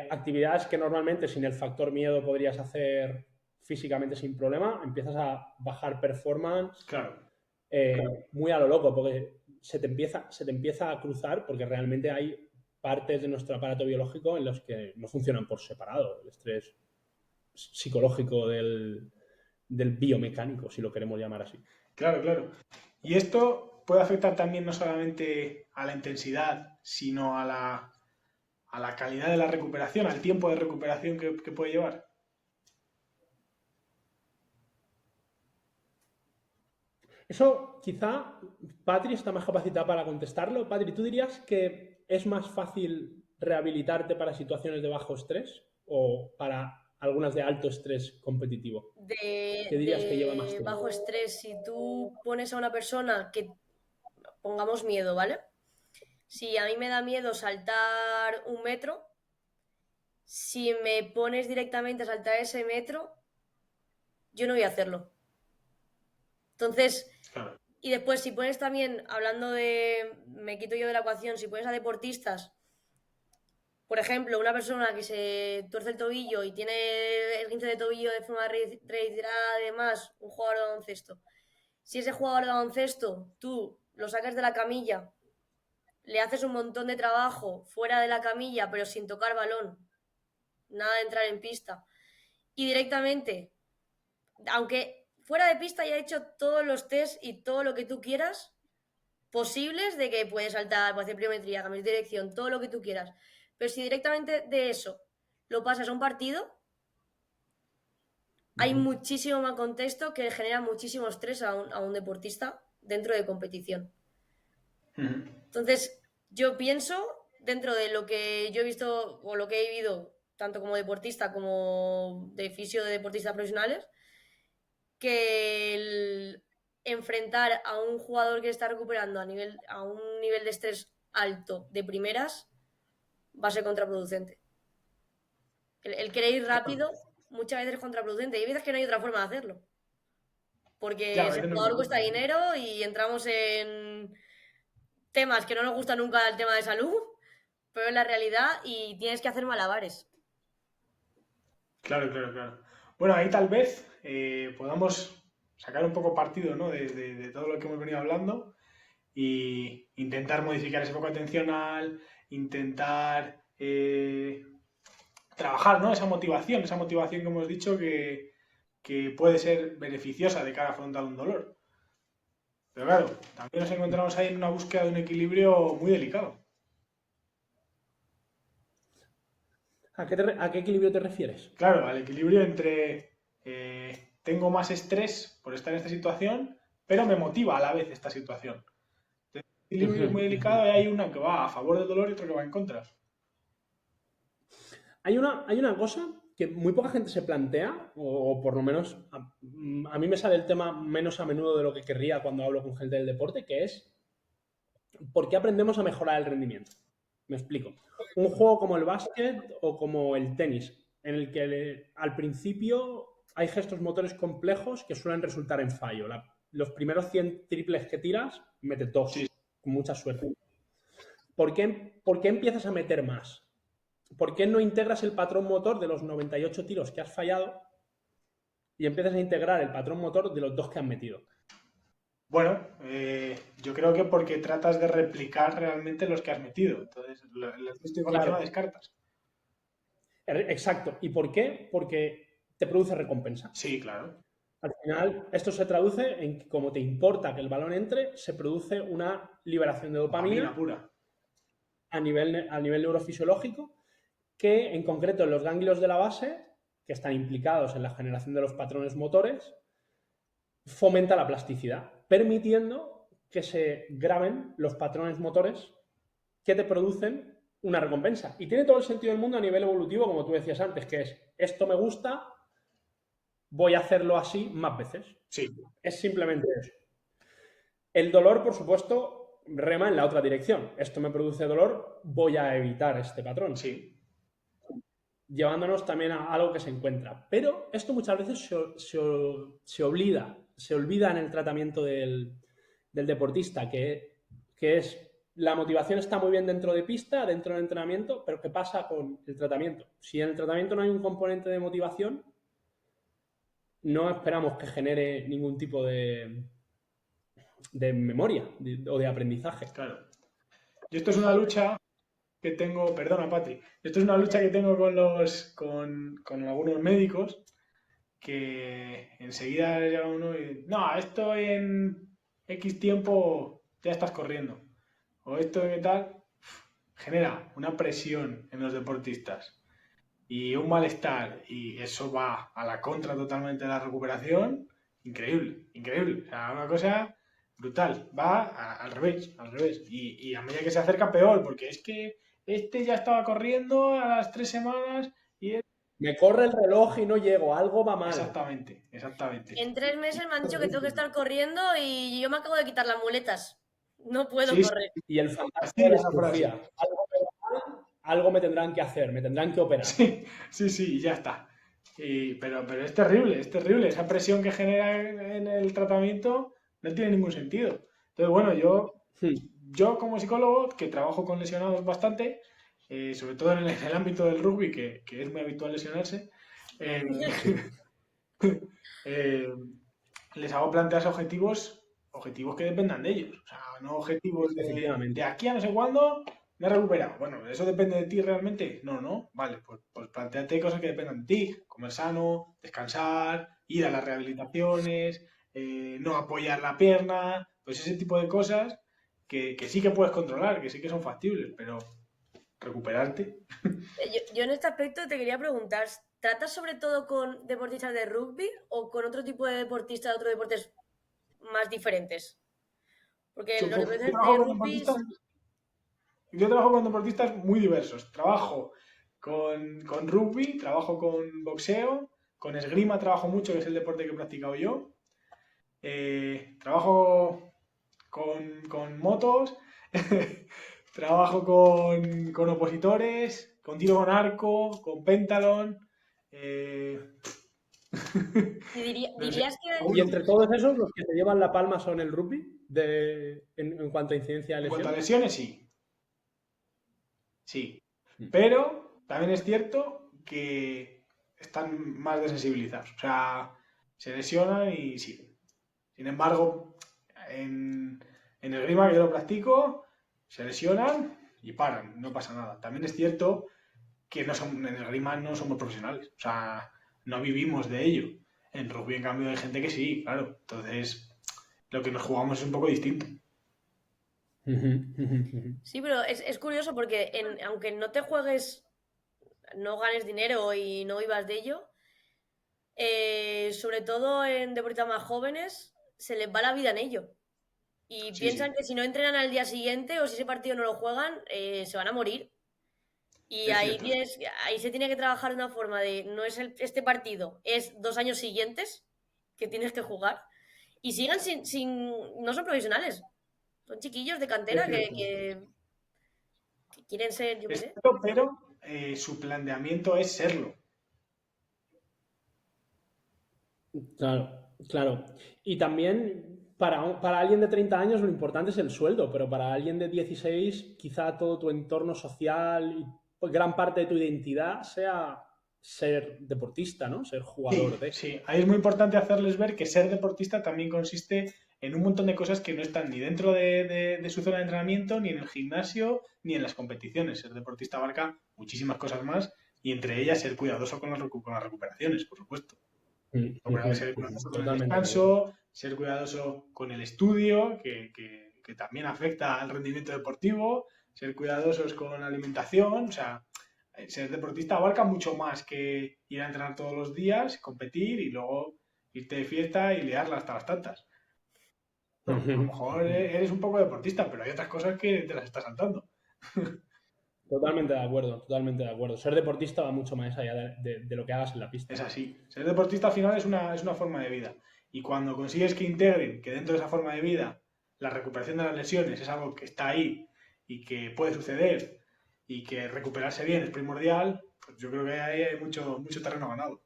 actividades que normalmente sin el factor miedo podrías hacer físicamente sin problema, empiezas a bajar performance Claro. muy a lo loco, porque se te empieza a cruzar porque realmente hay partes de nuestro aparato biológico en los que no funcionan por separado. El estrés psicológico del biomecánico, si lo queremos llamar así. Claro, claro. Y esto puede afectar también no solamente a la intensidad, sino a la calidad de la recuperación, al tiempo de recuperación que puede llevar. Eso quizá Patri está más capacitada para contestarlo. Patri, ¿tú dirías que es más fácil rehabilitarte para situaciones de bajo estrés o para algunas de alto estrés competitivo? ¿Qué dirías que lleva más De tiempo? bajo estrés, si tú pones a una persona que, pongamos miedo, ¿vale? Si a mí me da miedo saltar 1 metro, si me pones directamente a saltar ese metro, yo no voy a hacerlo. Entonces, Claro. y después si pones también, hablando de, me quito yo de la ecuación, si pones a deportistas, por ejemplo, una persona que se tuerce el tobillo y tiene el 15 de tobillo de forma reiterada, además, un jugador de baloncesto. Si ese jugador de baloncesto tú lo sacas de la camilla, le haces un montón de trabajo fuera de la camilla, pero sin tocar balón, nada de entrar en pista, y directamente, aunque fuera de pista ya he hecho todos los tests y todo lo que tú quieras posibles de que puedes saltar, puedes hacer pliometría, cambiar de dirección, todo lo que tú quieras. Pero si directamente de eso lo pasas a un partido, hay muchísimo más contexto que genera muchísimo estrés a un deportista dentro de competición. Entonces, yo pienso, dentro de lo que yo he visto o lo que he vivido, tanto como deportista como de fisio de deportistas profesionales, que el enfrentar a un jugador que está recuperando a un nivel de estrés alto de primeras va a ser contraproducente. El querer ir rápido muchas veces es contraproducente y hay veces que no hay otra forma de hacerlo. Porque Ya, a ese veces no jugador me cuesta gusta. dinero y entramos en temas que no nos gusta nunca, el tema de salud, pero es la realidad y tienes que hacer malabares. Claro, claro, claro. Bueno, ahí tal vez podamos sacar un poco partido, ¿no? de todo lo que hemos venido hablando y intentar modificar ese foco atencional, intentar trabajar, ¿no? Esa motivación que hemos dicho que puede ser beneficiosa de cara a afrontar un dolor. Pero claro, también nos encontramos ahí en una búsqueda de un equilibrio muy delicado. ¿A qué equilibrio te refieres? Claro, al equilibrio entre tengo más estrés por estar en esta situación, pero me motiva a la vez esta situación. El equilibrio es muy delicado y hay una que va a favor del dolor y otra que va en contra. Hay una cosa que muy poca gente se plantea, o por lo menos a mí me sale el tema menos a menudo de lo que querría cuando hablo con gente del deporte, que es ¿por qué aprendemos a mejorar el rendimiento? Me explico. Un juego como el básquet o como el tenis, en el que al principio hay gestos motores complejos que suelen resultar en fallo. Los primeros 100 triples que tiras, metes dos, Sí, con mucha suerte. ¿Por qué empiezas a meter más? ¿Por qué no integras el patrón motor de los 98 tiros que has fallado y empiezas a integrar el patrón motor de los dos que has metido? bueno, yo creo que porque tratas de replicar realmente los que has metido. Entonces, el resto de información la Claro, descartas. exacto. ¿Y por qué? Porque te produce recompensa. Sí, claro. Al final, esto se traduce en que como te importa que el balón entre, se produce una liberación de Dopamina dopamina pura. a nivel neurofisiológico, que en concreto en los ganglios de la base, que están implicados en la generación de los patrones motores, fomenta la plasticidad, permitiendo que se graben los patrones motores que te producen una recompensa. Y tiene todo el sentido del mundo a nivel evolutivo, como tú decías antes, que es, esto me gusta, voy a hacerlo así más veces. Sí, Es simplemente eso. El dolor, por supuesto, rema en la otra dirección. Esto me produce dolor, voy a evitar este patrón. sí. Llevándonos también a algo que se encuentra. Pero esto muchas veces se olvida en el tratamiento del deportista, que es la motivación está muy bien dentro de pista, dentro del entrenamiento, pero ¿qué pasa con el tratamiento? Si en el tratamiento no hay un componente de motivación, no esperamos que genere ningún tipo de memoria o de aprendizaje. Claro. Y esto es una lucha que tengo, perdona, Patri, esto es una lucha que tengo con algunos médicos que enseguida llega uno y no, esto en X tiempo ya estás corriendo. O esto de tal, genera una presión en los deportistas y un malestar y eso va a la contra totalmente de la recuperación. Increíble, increíble. O sea, una cosa brutal. Va al revés, al revés. Y a medida que se acerca, peor, porque es que este ya estaba corriendo a las 3 semanas y es... Me corre el reloj y no llego, algo va mal. Exactamente, exactamente. En 3 meses me han dicho que tengo que estar corriendo y yo me acabo de quitar las muletas. No puedo Sí, sí, correr. Y el fantasma así de la esa frase. cirugía. Algo me tendrán que hacer, me tendrán que operar. Sí, sí, sí, ya está. Pero es terrible, es terrible. Esa presión que genera en el tratamiento no tiene ningún sentido. Entonces, bueno, yo como psicólogo, que trabajo con lesionados bastante, sobre todo en el ámbito del rugby, que es muy habitual lesionarse, eh, eh, les hago plantear objetivos que dependan de ellos. O sea, no objetivos de Efectivamente. aquí a no sé cuándo, ¿Me has recuperado? Bueno, ¿eso depende de ti realmente? No. Vale, pues planteate cosas que dependan de ti. Comer sano, descansar, ir a las rehabilitaciones, no apoyar la pierna, pues ese tipo de cosas que sí que puedes controlar, que sí que son factibles, pero recuperarte. Yo en este aspecto te quería preguntar, ¿tratas sobre todo con deportistas de rugby o con otro tipo de deportistas de otros deportes más diferentes? Porque los Yo deportistas de trabajo con rugby... deportistas Yo trabajo con deportistas muy diversos. Trabajo con rugby, trabajo con boxeo, con esgrima trabajo mucho, que es el deporte que he practicado yo. Trabajo con motos, trabajo con opositores, con tiro con arco, con pentalón. eh, ¿Y no sé, dirías que Y uno. entre todos esos, los que se llevan la palma son el rugby, en cuanto a incidencia de En cuanto a lesiones. lesiones, sí. Sí, pero también es cierto que están más desensibilizados. O sea, se lesionan y siguen. Sin embargo, en el esgrima que yo lo practico, se lesionan y paran, no pasa nada. También es cierto que en el esgrima no somos profesionales. O sea, no vivimos de ello. En rugby, en cambio, hay gente que sí, claro. Entonces, lo que nos jugamos es un poco distinto. sí, pero es curioso porque aunque no te juegues, no ganes dinero y no vivas de ello, sobre todo en deportistas más jóvenes, se les va la vida en ello. Y Sí, piensan sí. que si no entrenan al día siguiente o si ese partido no lo juegan, se van a morir. Y Es cierto. ahí se tiene que trabajar de una forma de, no es este partido, es 2 años siguientes que tienes que jugar. Y siguen no son profesionales, son chiquillos de Es cantera cierto. que quieren ser, yo qué Es sé. cierto, pero su planteamiento es serlo. Claro, claro. Y también para alguien de 30 años lo importante es el sueldo, pero para alguien de 16 quizá todo tu entorno social y gran parte de tu identidad sea ser deportista, ¿no? Ser jugador Sí, de. sí. Ahí es muy importante hacerles ver que ser deportista también consiste en un montón de cosas que no están ni dentro de su zona de entrenamiento, ni en el gimnasio, ni en las competiciones. Ser deportista abarca muchísimas cosas más y entre ellas ser cuidadoso con las recuperaciones, por supuesto. Ser cuidadoso con el Totalmente de acuerdo. descanso, ser cuidadoso con el estudio, que también afecta al rendimiento deportivo, ser cuidadosos con la alimentación, o sea, ser deportista abarca mucho más que ir a entrenar todos los días, competir y luego irte de fiesta y liarla hasta las tantas. No, a lo mejor eres un poco deportista, pero hay otras cosas que te las estás saltando. Totalmente de acuerdo, totalmente de acuerdo. Ser deportista va mucho más allá de lo que hagas en la Es pista. así. Ser deportista al final es una forma de vida. Y cuando consigues que integren que dentro de esa forma de vida la recuperación de las lesiones es algo que está ahí y que puede suceder y que recuperarse bien es primordial, pues yo creo que ahí hay mucho, mucho terreno ganado.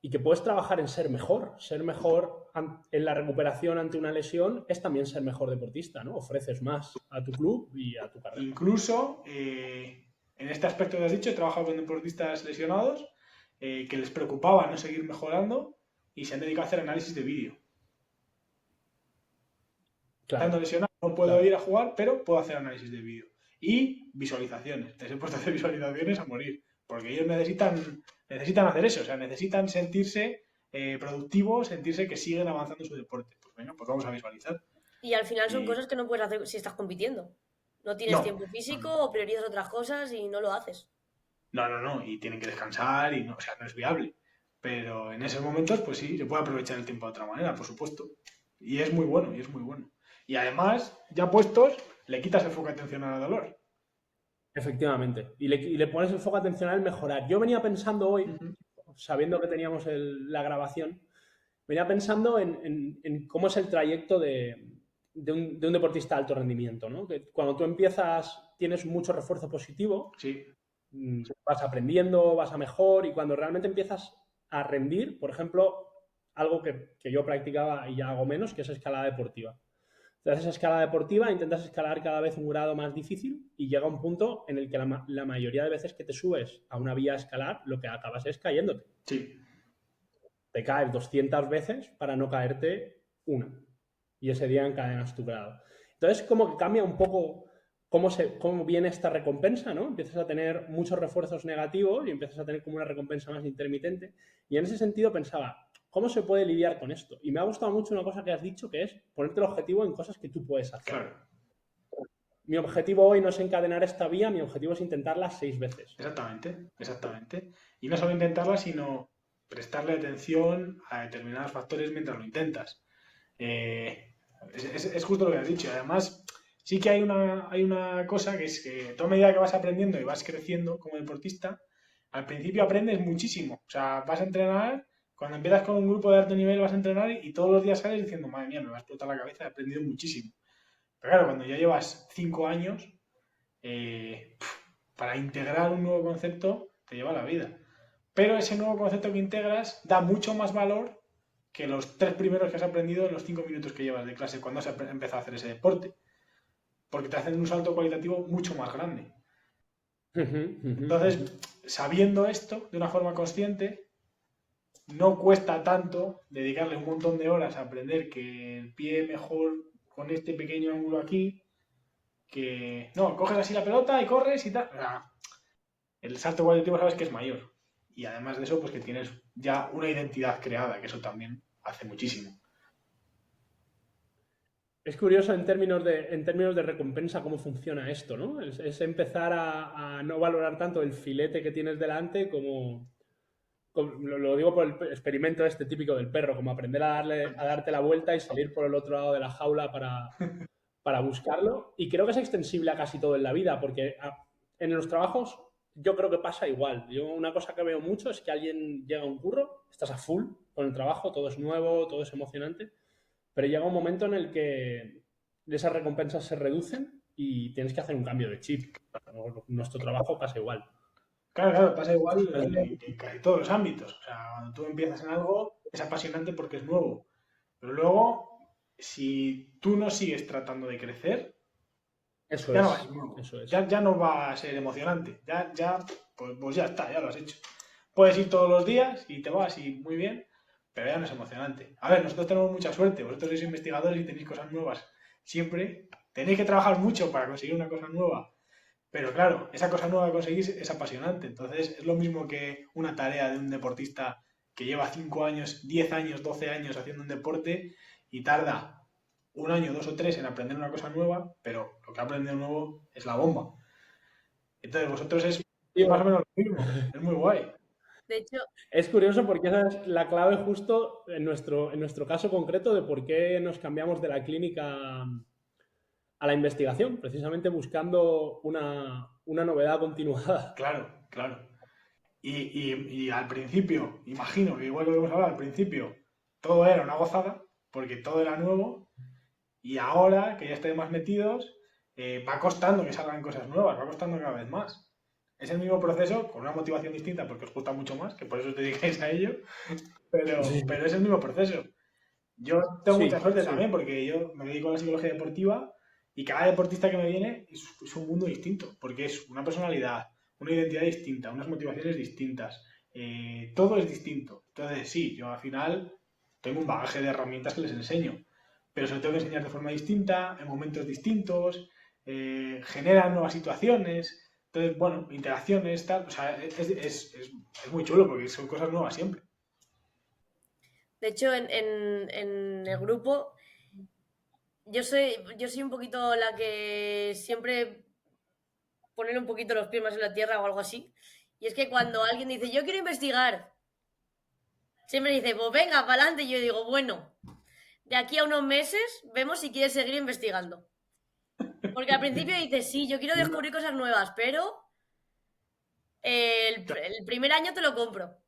Y que puedes trabajar en ser mejor. Ser mejor en la recuperación ante una lesión es también ser mejor deportista, ¿no? Ofreces más a tu club y a tu carrera. Incluso en este aspecto que has dicho, he trabajado con deportistas lesionados que les preocupaba no seguir mejorando y se han dedicado a hacer análisis de vídeo. Claro, Estando lesionado no puedo claro. ir a jugar, pero puedo hacer análisis de vídeo. Y visualizaciones. Les he puesto a hacer visualizaciones a morir. Porque ellos necesitan hacer eso. O sea, necesitan sentirse productivos, sentirse que siguen avanzando en su deporte. Pues venga, pues vamos a visualizar. Y al final son Y cosas que no puedes hacer si estás compitiendo. No tienes no, tiempo no, físico no. o priorizas otras cosas y no lo haces. No. Y tienen que descansar y no, o sea, no es viable. Pero en esos momentos, pues sí, se puede aprovechar el tiempo de otra manera, por supuesto. Y es muy bueno, y es muy bueno. Y además, ya puestos, le quitas el foco de atención al dolor. Efectivamente. Y le pones el foco atencional en mejorar. Yo venía pensando hoy, Ujú. sabiendo que teníamos la grabación, venía pensando en cómo es el trayecto de un deportista de alto rendimiento, ¿no? Que cuando tú empiezas tienes mucho refuerzo positivo, Sí, vas aprendiendo, vas a mejor y cuando realmente empiezas a rendir, por ejemplo, algo que yo practicaba y ya hago menos, que es escalada deportiva. Te haces escalada deportiva, intentas escalar cada vez un grado más difícil y llega un punto en el que la mayoría de veces que te subes a una vía a escalar, lo que acabas es cayéndote. sí. Te caes 200 veces para no caerte una. Y ese día encadenas tu grado. Entonces, como que cambia un poco cómo viene esta recompensa, ¿no? Empiezas a tener muchos refuerzos negativos y empiezas a tener como una recompensa más intermitente. Y en ese sentido pensaba, ¿cómo se puede lidiar con esto? Y me ha gustado mucho una cosa que has dicho, que es ponerte el objetivo en cosas que tú puedes hacer. Claro. Mi objetivo hoy no es encadenar esta vía, mi objetivo es intentarla 6 veces. Exactamente. Y no solo intentarla, sino prestarle atención a determinados factores mientras lo intentas. Es justo lo que has dicho. Además, sí que hay una cosa que es que a toda medida que vas aprendiendo y vas creciendo como deportista, al principio aprendes muchísimo. O sea, vas a entrenar, cuando empiezas con un grupo de alto nivel vas a entrenar y todos los días sales diciendo, madre mía, me va a explotar la cabeza, he aprendido muchísimo. Pero claro, cuando ya llevas 5 años, para integrar un nuevo concepto te lleva la vida. Pero ese nuevo concepto que integras da mucho más valor que los 3 primeros que has aprendido en los 5 minutos que llevas de clase cuando has empezado a hacer ese deporte. Porque te hacen un salto cualitativo mucho más grande. Entonces, sabiendo esto de una forma consciente, no cuesta tanto dedicarle un montón de horas a aprender que el pie mejor con este pequeño ángulo aquí, que no, coges así la pelota y corres y tal. O sea, el salto cualitativo sabes que es mayor. Y además de eso, pues que tienes ya una identidad creada, que eso también hace muchísimo. Es curioso en términos de recompensa cómo funciona esto, ¿no? Es empezar a no valorar tanto el filete que tienes delante como lo digo por el experimento este típico del perro, como aprender a darte la vuelta y salir por el otro lado de la jaula para buscarlo. Y creo que es extensible a casi todo en la vida, porque en los trabajos yo creo que pasa igual. Yo una cosa que veo mucho es que alguien llega a un curro, estás a full con el trabajo, todo es nuevo, todo es emocionante, pero llega un momento en el que esas recompensas se reducen y tienes que hacer un cambio de chip. Nuestro trabajo pasa igual. Claro, pasa igual en casi todos los ámbitos. O sea, cuando tú empiezas en algo, es apasionante porque es nuevo. Pero luego, si tú no sigues tratando de crecer, Eso ya es, no va a ser nuevo. eso es. Ya no va a ser emocionante. Pues ya está, ya lo has hecho. Puedes ir todos los días y te vas y muy bien, pero ya no es emocionante. A ver, nosotros tenemos mucha suerte. Vosotros sois investigadores y tenéis cosas nuevas. Siempre tenéis que trabajar mucho para conseguir una cosa nueva. Pero claro, esa cosa nueva que conseguís es apasionante. Entonces es lo mismo que una tarea de un deportista que lleva 5 años, 10 años, 12 años haciendo un deporte y tarda 1 año, 2 o 3 en aprender una cosa nueva, pero lo que ha aprendido nuevo es la bomba. Entonces vosotros es más o menos lo mismo. Es muy guay. De hecho, Es curioso porque esa es la clave justo en nuestro caso concreto de por qué nos cambiamos de la clínica a la investigación, precisamente buscando una novedad continuada. Claro. Y al principio, imagino que igual que hemos hablado al principio, todo era una gozada, porque todo era nuevo, y ahora que ya estáis más metidos, va costando que salgan cosas nuevas, va costando cada vez más. Es el mismo proceso, con una motivación distinta, porque os gusta mucho más, que por eso os dedicáis a ello, pero es el mismo proceso. Yo tengo Sí, mucha suerte sí. también, porque yo me dedico a la psicología deportiva y cada deportista que me viene es un mundo distinto, porque es una personalidad, una identidad distinta, unas motivaciones distintas, todo es distinto. Entonces, sí, yo al final tengo un bagaje de herramientas que les enseño, pero se lo tengo que enseñar de forma distinta, en momentos distintos, generan nuevas situaciones, entonces, bueno, interacciones, tal, o sea, es muy chulo porque son cosas nuevas siempre. de hecho en el grupo, yo soy un poquito la que siempre poner un poquito los pies más en la tierra o algo así. Y es que cuando alguien dice, yo quiero investigar, siempre dice, pues venga, para adelante. Y yo digo, bueno, de aquí a unos meses vemos si quieres seguir investigando. Porque al principio dices, sí, yo quiero descubrir cosas nuevas, pero el primer año te lo compro.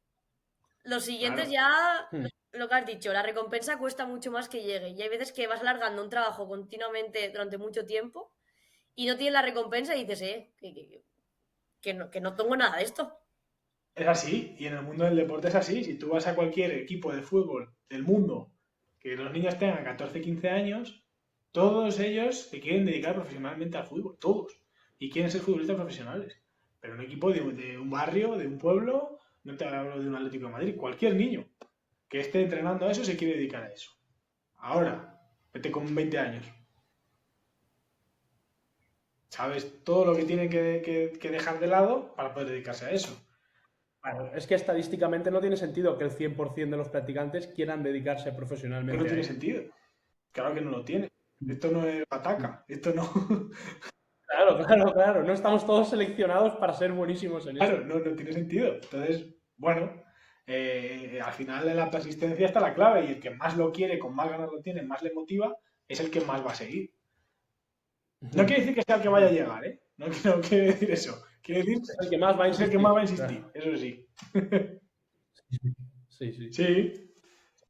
Los siguientes Claro. ya, lo que has dicho, la recompensa cuesta mucho más que llegue. Y hay veces que vas alargando un trabajo continuamente durante mucho tiempo y no tienes la recompensa y dices, que no tengo nada de esto. Es así, y en el mundo del deporte es así. Si tú vas a cualquier equipo de fútbol del mundo, que los niños tengan 14, 15 años, todos ellos se quieren dedicar profesionalmente al fútbol, todos. Y quieren ser futbolistas profesionales. Pero un equipo de un barrio, de un pueblo, no te hablo de un Atlético de Madrid, cualquier niño que esté entrenando a eso se quiere dedicar a eso. Ahora, vete con 20 años. sabes todo lo que tienen que dejar de lado para poder dedicarse a eso. Claro, es que estadísticamente no tiene sentido que el 100% de los practicantes quieran dedicarse Que profesionalmente no a tiene ello. sentido. Claro que no lo tiene. Esto no es ataca. Esto no. Claro. No estamos todos seleccionados para ser buenísimos en esto. Claro, no tiene sentido. Entonces, bueno, al final en la persistencia está la clave y el que más lo quiere, con más ganas lo tiene, más le motiva, es el que más va a seguir. No quiere decir que sea el que vaya a llegar, ¿eh? No quiere decir eso. Quiere decir Es el que más va a que es el que insistir. más va a insistir, Claro. eso sí. Sí. Sí.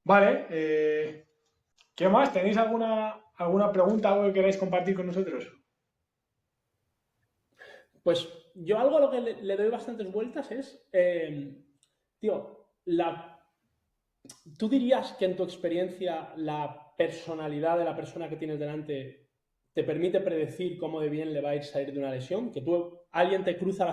Vale. ¿Qué más? ¿Tenéis alguna pregunta, algo que queráis compartir con nosotros? Pues yo algo a lo que le doy bastantes vueltas es, tío, ¿tú dirías que en tu experiencia la personalidad de la persona que tienes delante te permite predecir cómo de bien le va a ir salir de una lesión? Que alguien te cruza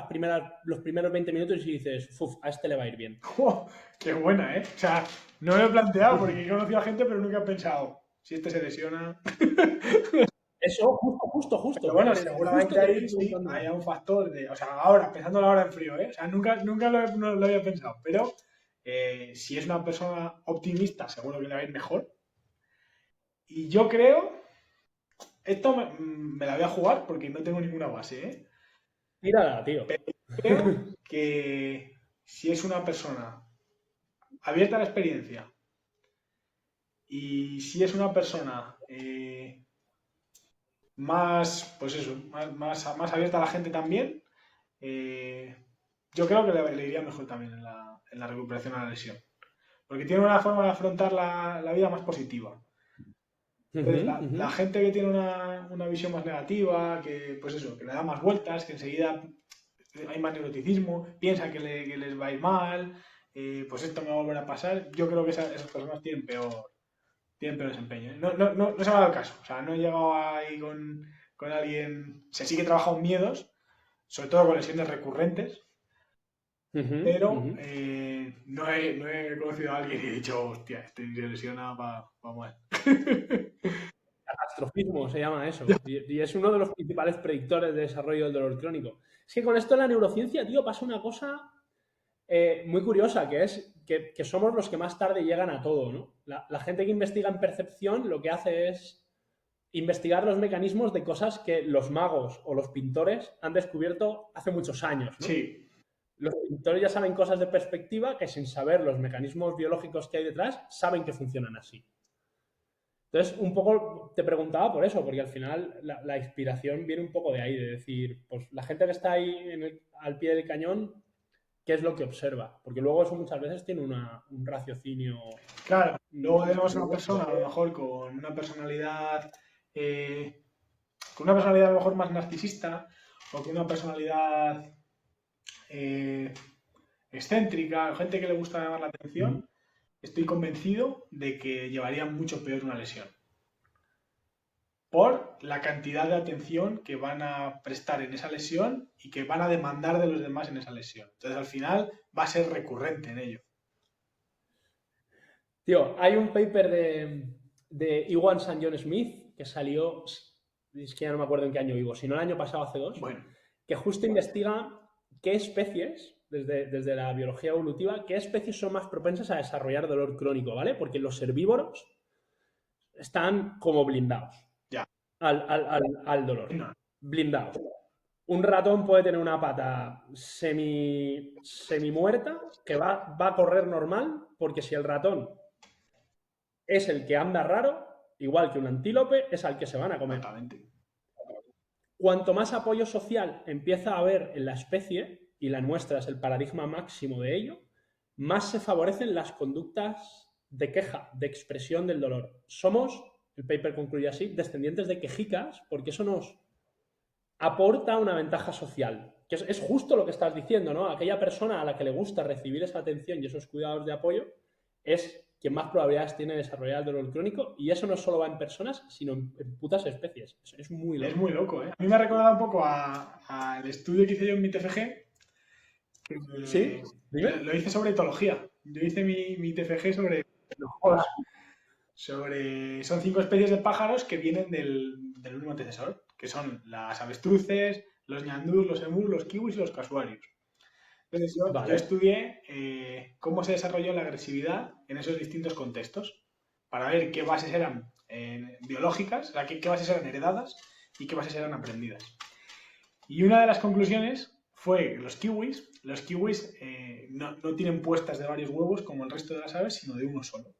los primeros 20 minutos y dices, ¡fuf! A este le va a ir bien. ¡Oh! ¡Qué buena, eh! O sea, no me lo he planteado porque he conocido a gente, pero nunca he pensado, si este se lesiona. Eso, justo. Pero bueno, Justo seguramente te ahí estoy sí preguntando. hay un factor de. O sea, ahora, pensándolo ahora en frío, ¿eh? O sea, nunca no lo había pensado. Pero si es una persona optimista, seguro que le va a ir mejor. Y yo creo. Esto me la voy a jugar porque no tengo ninguna base, ¿eh? Tírala, tío. Creo que si es una persona abierta a la experiencia y si es una persona más, pues eso, más abierta a la gente también, eh, yo creo que le iría mejor también en la recuperación a la lesión. Porque tiene una forma de afrontar la vida más positiva. Entonces, la gente que tiene una visión más negativa, que pues eso, que le da más vueltas, que enseguida hay más neuroticismo, piensa que les va a ir mal, pues esto me va a volver a pasar, yo creo que esas personas tienen peor desempeño. No se me ha dado el caso, o sea, no he llegado ahí con alguien, se sí que he trabajado en miedos, sobre todo con lesiones recurrentes, pero no he conocido a alguien y he dicho, hostia, este se lesiona para mal. Catastrofismo se llama eso. Y es uno de los principales predictores de desarrollo del dolor crónico. Es que con esto en la neurociencia, tío, pasa una cosa muy curiosa, que es que somos los que más tarde llegan a todo, ¿no? La gente que investiga en percepción lo que hace es investigar los mecanismos de cosas que los magos o los pintores han descubierto hace muchos años, ¿no? Sí. Los pintores ya saben cosas de perspectiva que sin saber los mecanismos biológicos que hay detrás, saben que funcionan así. Entonces, un poco te preguntaba por eso, porque al final la inspiración viene un poco de ahí, de decir, pues la gente que está ahí al pie del cañón, ¿qué es lo que observa? Porque luego eso muchas veces tiene un raciocinio. Claro, luego tenemos una persona a lo mejor con una personalidad a lo mejor más narcisista o con una personalidad excéntrica, gente que le gusta llamar la atención, estoy convencido de que llevarían mucho peor una lesión. Por la cantidad de atención que van a prestar en esa lesión y que van a demandar de los demás en esa lesión. Entonces, al final, va a ser recurrente en ello. Tío, hay un paper de Iwan St. John Smith que salió, es que ya no me acuerdo en qué año vivo, si no el año pasado, hace 2, Bueno, que justo investiga qué especies, desde la biología evolutiva, qué especies son más propensas a desarrollar dolor crónico, ¿vale? Porque los herbívoros están como blindados ya. al dolor. No. Blindados. Un ratón puede tener una pata semi muerta que va a correr normal, porque si el ratón es el que anda raro, igual que un antílope, es al que se van a comer. Exactamente. Cuanto más apoyo social empieza a haber en la especie, y la nuestra es el paradigma máximo de ello, más se favorecen las conductas de queja, de expresión del dolor. Somos, el paper concluye así, descendientes de quejicas, porque eso nos aporta una ventaja social. Que es justo lo que estás diciendo, ¿no? Aquella persona a la que le gusta recibir esa atención y esos cuidados de apoyo es quien más probabilidades tiene de desarrollar el dolor crónico, y eso no solo va en personas, sino en putas especies. Es muy loco. Es muy loco, ¿eh? A mí me ha recordado un poco al estudio que hice yo en mi TFG. ¿Sí? ¿Dime? Lo hice sobre etología. Yo hice mi TFG sobre... Son 5 especies de pájaros que vienen del mismo antecesor. que son las avestruces, los ñandús, los emús, los kiwis y los casuarios. Entonces yo estudié cómo se desarrolló la agresividad en esos distintos contextos para ver qué bases eran biológicas, o sea, qué bases eran heredadas y qué bases eran aprendidas. Y una de las conclusiones fue que los kiwis no tienen puestas de varios huevos como el resto de las aves, sino de uno solo.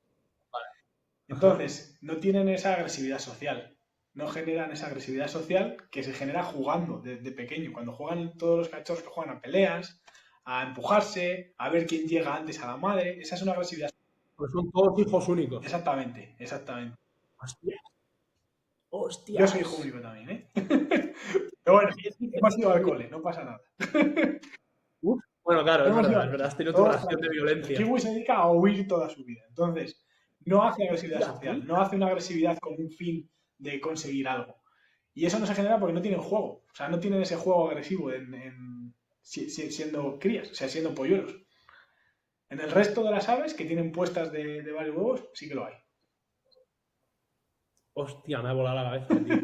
Entonces, no tienen esa agresividad social. No generan esa agresividad social que se genera jugando de pequeño. Cuando juegan todos los cachorros que juegan a peleas, a empujarse, a ver quién llega antes a la madre. Esa es una agresividad. Pues son todos hijos únicos. Exactamente, exactamente. Hostia. Yo soy hijo único también, ¿eh? Pero bueno, hemos ido al cole, no pasa nada. Bueno, claro, es verdad, has tenido tu ración de violencia. El kiwi se dedica a huir toda su vida. Entonces, no hace agresividad social, no hace una agresividad con un fin de conseguir algo. Y eso no se genera porque no tienen juego. O sea, no tienen ese juego agresivo siendo crías, o sea, siendo polluelos. En el resto de las aves que tienen puestas de varios huevos, sí que lo hay. Hostia, me ha volado la cabeza, tío.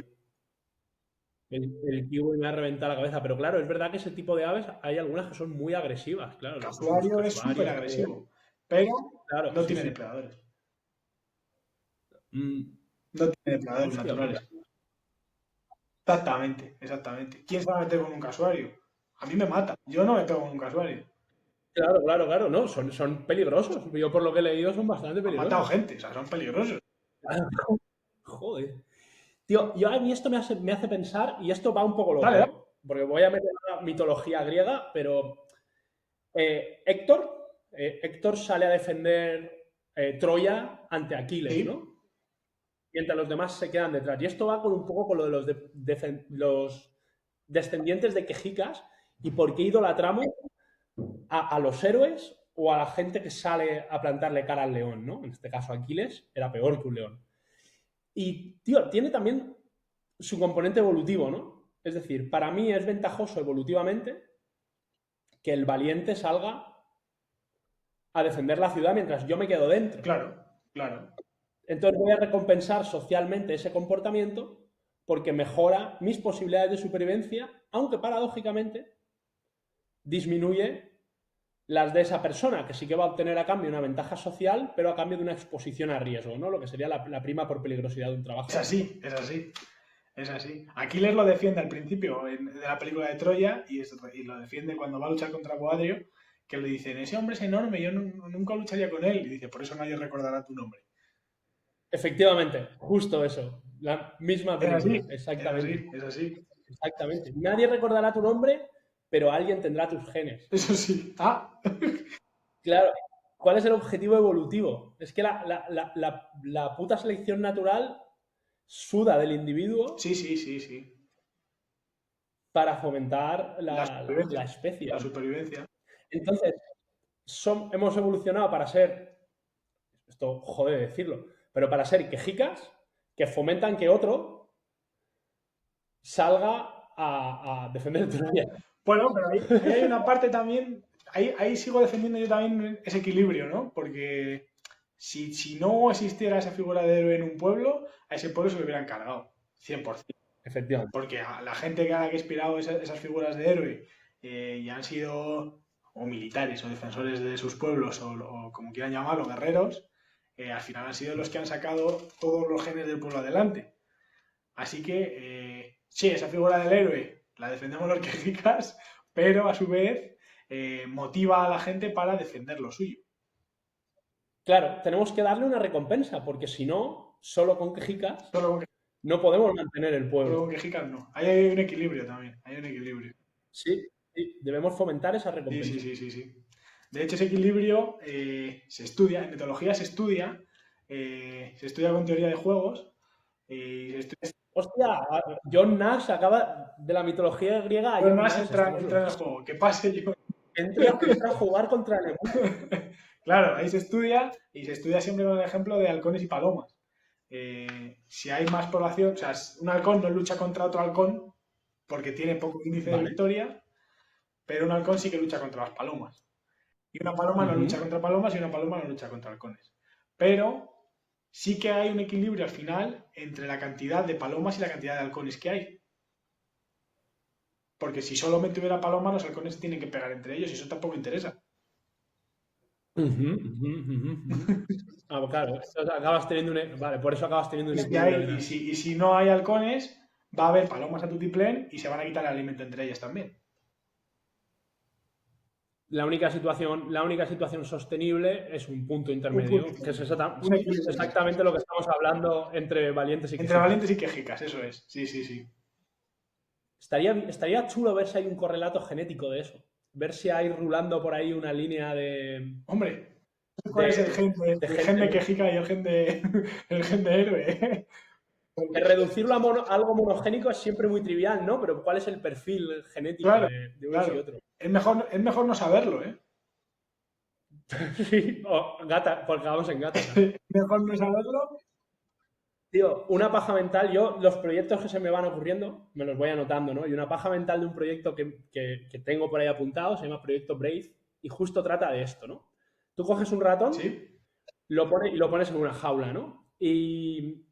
El kiwi me ha reventado la cabeza. Pero claro, es verdad que ese tipo de aves hay algunas que son muy agresivas, claro. El casuario es súper agresivo, pero claro, no tiene depredadores. No tiene depredadores naturales. Exactamente. ¿Quién se va a meter con un casuario? A mí me mata. Yo no me pego con un casuario. Claro. No, son peligrosos. Yo por lo que he leído son bastante peligrosos. Han matado gente, o sea, son peligrosos. Joder. Tío, a mí esto me hace pensar, y esto va un poco loco, Dale. porque voy a meter la mitología griega, pero Héctor sale a defender Troya ante Aquiles, ¿sí? ¿No? Mientras los demás se quedan detrás. Y esto va con un poco con lo de los descendientes de quejicas y por qué idolatramos a los héroes o a la gente que sale a plantarle cara al león, ¿no? En este caso Aquiles era peor que un león. Y, tío, tiene también su componente evolutivo, ¿no? Es decir, para mí es ventajoso evolutivamente que el valiente salga a defender la ciudad mientras yo me quedo dentro. Claro. Entonces voy a recompensar socialmente ese comportamiento porque mejora mis posibilidades de supervivencia, aunque paradójicamente disminuye las de esa persona, que sí que va a obtener a cambio una ventaja social, pero a cambio de una exposición a riesgo, ¿no? Lo que sería la prima por peligrosidad de un trabajo. Es así. Aquiles lo defiende al principio de la película de Troya y lo defiende cuando va a luchar contra Boadrio, que le dicen, ese hombre es enorme, yo nunca lucharía con él. Y dice, por eso nadie recordará tu nombre. Efectivamente, justo eso. La misma película. Exactamente. Es así. Exactamente. Nadie recordará tu nombre, pero alguien tendrá tus genes. Eso sí. Claro. ¿Cuál es el objetivo evolutivo? Es que la puta selección natural suda del individuo. Sí. Para fomentar la especie. La supervivencia. Entonces, hemos evolucionado para ser, esto jode decirlo, pero para ser quejicas que fomentan que otro salga a defender tu vida. Bueno, pero ahí hay una parte también, ahí sigo defendiendo yo también ese equilibrio, ¿no? Porque si no existiera esa figura de héroe en un pueblo, a ese pueblo se lo hubieran cargado, 100%. Efectivamente. Porque a la gente que ha inspirado esas figuras de héroe y han sido o militares o defensores de sus pueblos o como quieran llamarlo, guerreros, al final han sido los que han sacado todos los genes del pueblo adelante. Así que, sí, esa figura del héroe la defendemos los quejicas, pero a su vez motiva a la gente para defender lo suyo. Claro, tenemos que darle una recompensa, porque si no, solo con quejicas no podemos mantener el pueblo. Solo con quejicas no. Ahí hay un equilibrio también, Sí, debemos fomentar esa recompensa. Sí. De hecho, ese equilibrio se estudia, en metodología se estudia con teoría de juegos. Hostia, John Nash acaba de la mitología griega. John Nash entra en el juego. ¿Qué pasa, yo? Entra a jugar contra el emú. Claro, ahí se estudia y se estudia siempre con el ejemplo de halcones y palomas. Si hay más población, o sea, un halcón no lucha contra otro halcón porque tiene poco índice de victoria, pero un halcón sí que lucha contra las palomas. Y una paloma no lucha contra palomas y una paloma no lucha contra halcones. Pero sí que hay un equilibrio al final entre la cantidad de palomas y la cantidad de halcones que hay. porque si solamente hubiera palomas, los halcones se tienen que pegar entre ellos y eso tampoco interesa. Claro, acabas teniendo vale, por eso acabas teniendo un Es que equilibrio. y si no hay halcones, va a haber palomas a tutiplén y se van a quitar el alimento entre ellas también. La única situación sostenible es un punto intermedio, que es exactamente lo que estamos hablando entre valientes y quejicas. Entre valientes y quejicas, eso es. Sí. Estaría chulo ver si hay un correlato genético de eso. Ver si hay rulando por ahí una línea de... Hombre, ¿cuál es el gen de quejica y el gen de héroe? Que reducirlo a algo monogénico es siempre muy trivial, ¿no? Pero ¿cuál es el perfil genético de uno y otro? Es mejor no saberlo, ¿eh? Sí, gata, porque vamos en gata. Mejor no saberlo. Tío, una paja mental, yo los proyectos que se me van ocurriendo, me los voy anotando, ¿no? Y una paja mental de un proyecto que tengo por ahí apuntado, se llama Proyecto Brave, y justo trata de esto, ¿no? Tú coges un ratón, ¿Sí? lo pones en una jaula, ¿no? Y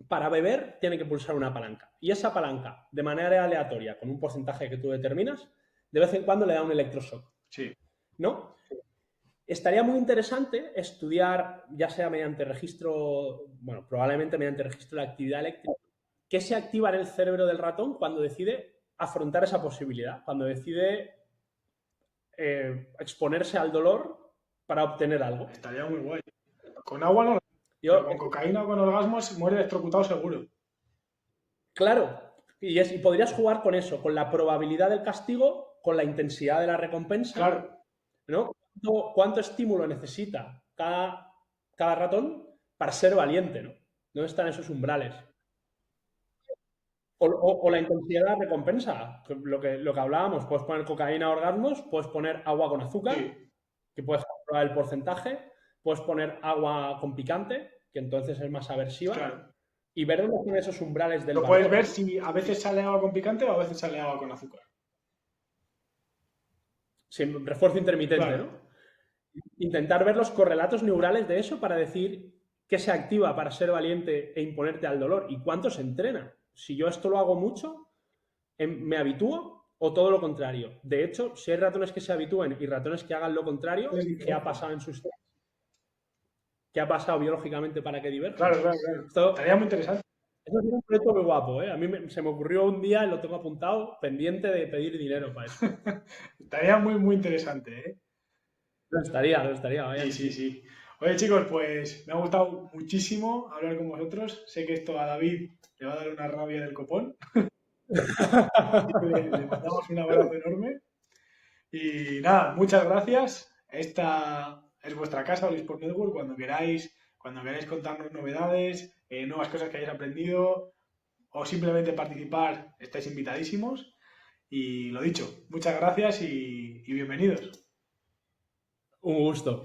para beber tiene que pulsar una palanca. Y esa palanca, de manera aleatoria, con un porcentaje que tú determinas, de vez en cuando le da un electroshock. Sí. ¿No? Estaría muy interesante estudiar, ya sea mediante registro, bueno, probablemente mediante registro de actividad eléctrica, qué se activa en el cerebro del ratón cuando decide afrontar esa posibilidad, cuando decide exponerse al dolor para obtener algo. Estaría muy guay. Con agua no, pero con cocaína o con orgasmos muere electrocutado seguro. Claro, y podrías jugar con eso, con la probabilidad del castigo, con la intensidad de la recompensa. Claro. ¿No? ¿Cuánto estímulo necesita cada ratón para ser valiente, ¿no? ¿Dónde están esos umbrales? O la intensidad de la recompensa, lo que hablábamos, puedes poner cocaína orgasmos, puedes poner agua con azúcar, Sí. que puedes controlar el porcentaje, puedes poner agua con picante, que entonces es más aversiva, Claro. y ver dónde están esos umbrales del Lo valor. puedes ver si a veces sale agua con picante o a veces sale agua con azúcar. Sí, refuerzo intermitente, Claro. ¿no? Intentar ver los correlatos neurales de eso para decir qué se activa para ser valiente e imponerte al dolor y cuánto se entrena. Si yo esto lo hago mucho, ¿me habitúo o todo lo contrario? De hecho, si hay ratones que se habitúen y ratones que hagan lo contrario, ¿qué ha pasado en sus... ¿Qué ha pasado biológicamente para que diverjan? Claro. Esto estaría muy interesante. Eso es un proyecto muy guapo, ¿eh? A mí se me ocurrió un día y lo tengo apuntado, pendiente de pedir dinero para eso. Estaría muy, muy interesante, ¿eh? Lo estaría, vaya. Sí. Oye, chicos, pues me ha gustado muchísimo hablar con vosotros. Sé que esto a David le va a dar una rabia del copón. Le mandamos un abrazo enorme. Y nada, muchas gracias. Esta es vuestra casa, Olisport Network. Cuando queráis contarnos novedades, nuevas cosas que hayáis aprendido o simplemente participar, estáis invitadísimos. Y lo dicho, muchas gracias y bienvenidos. Un gusto.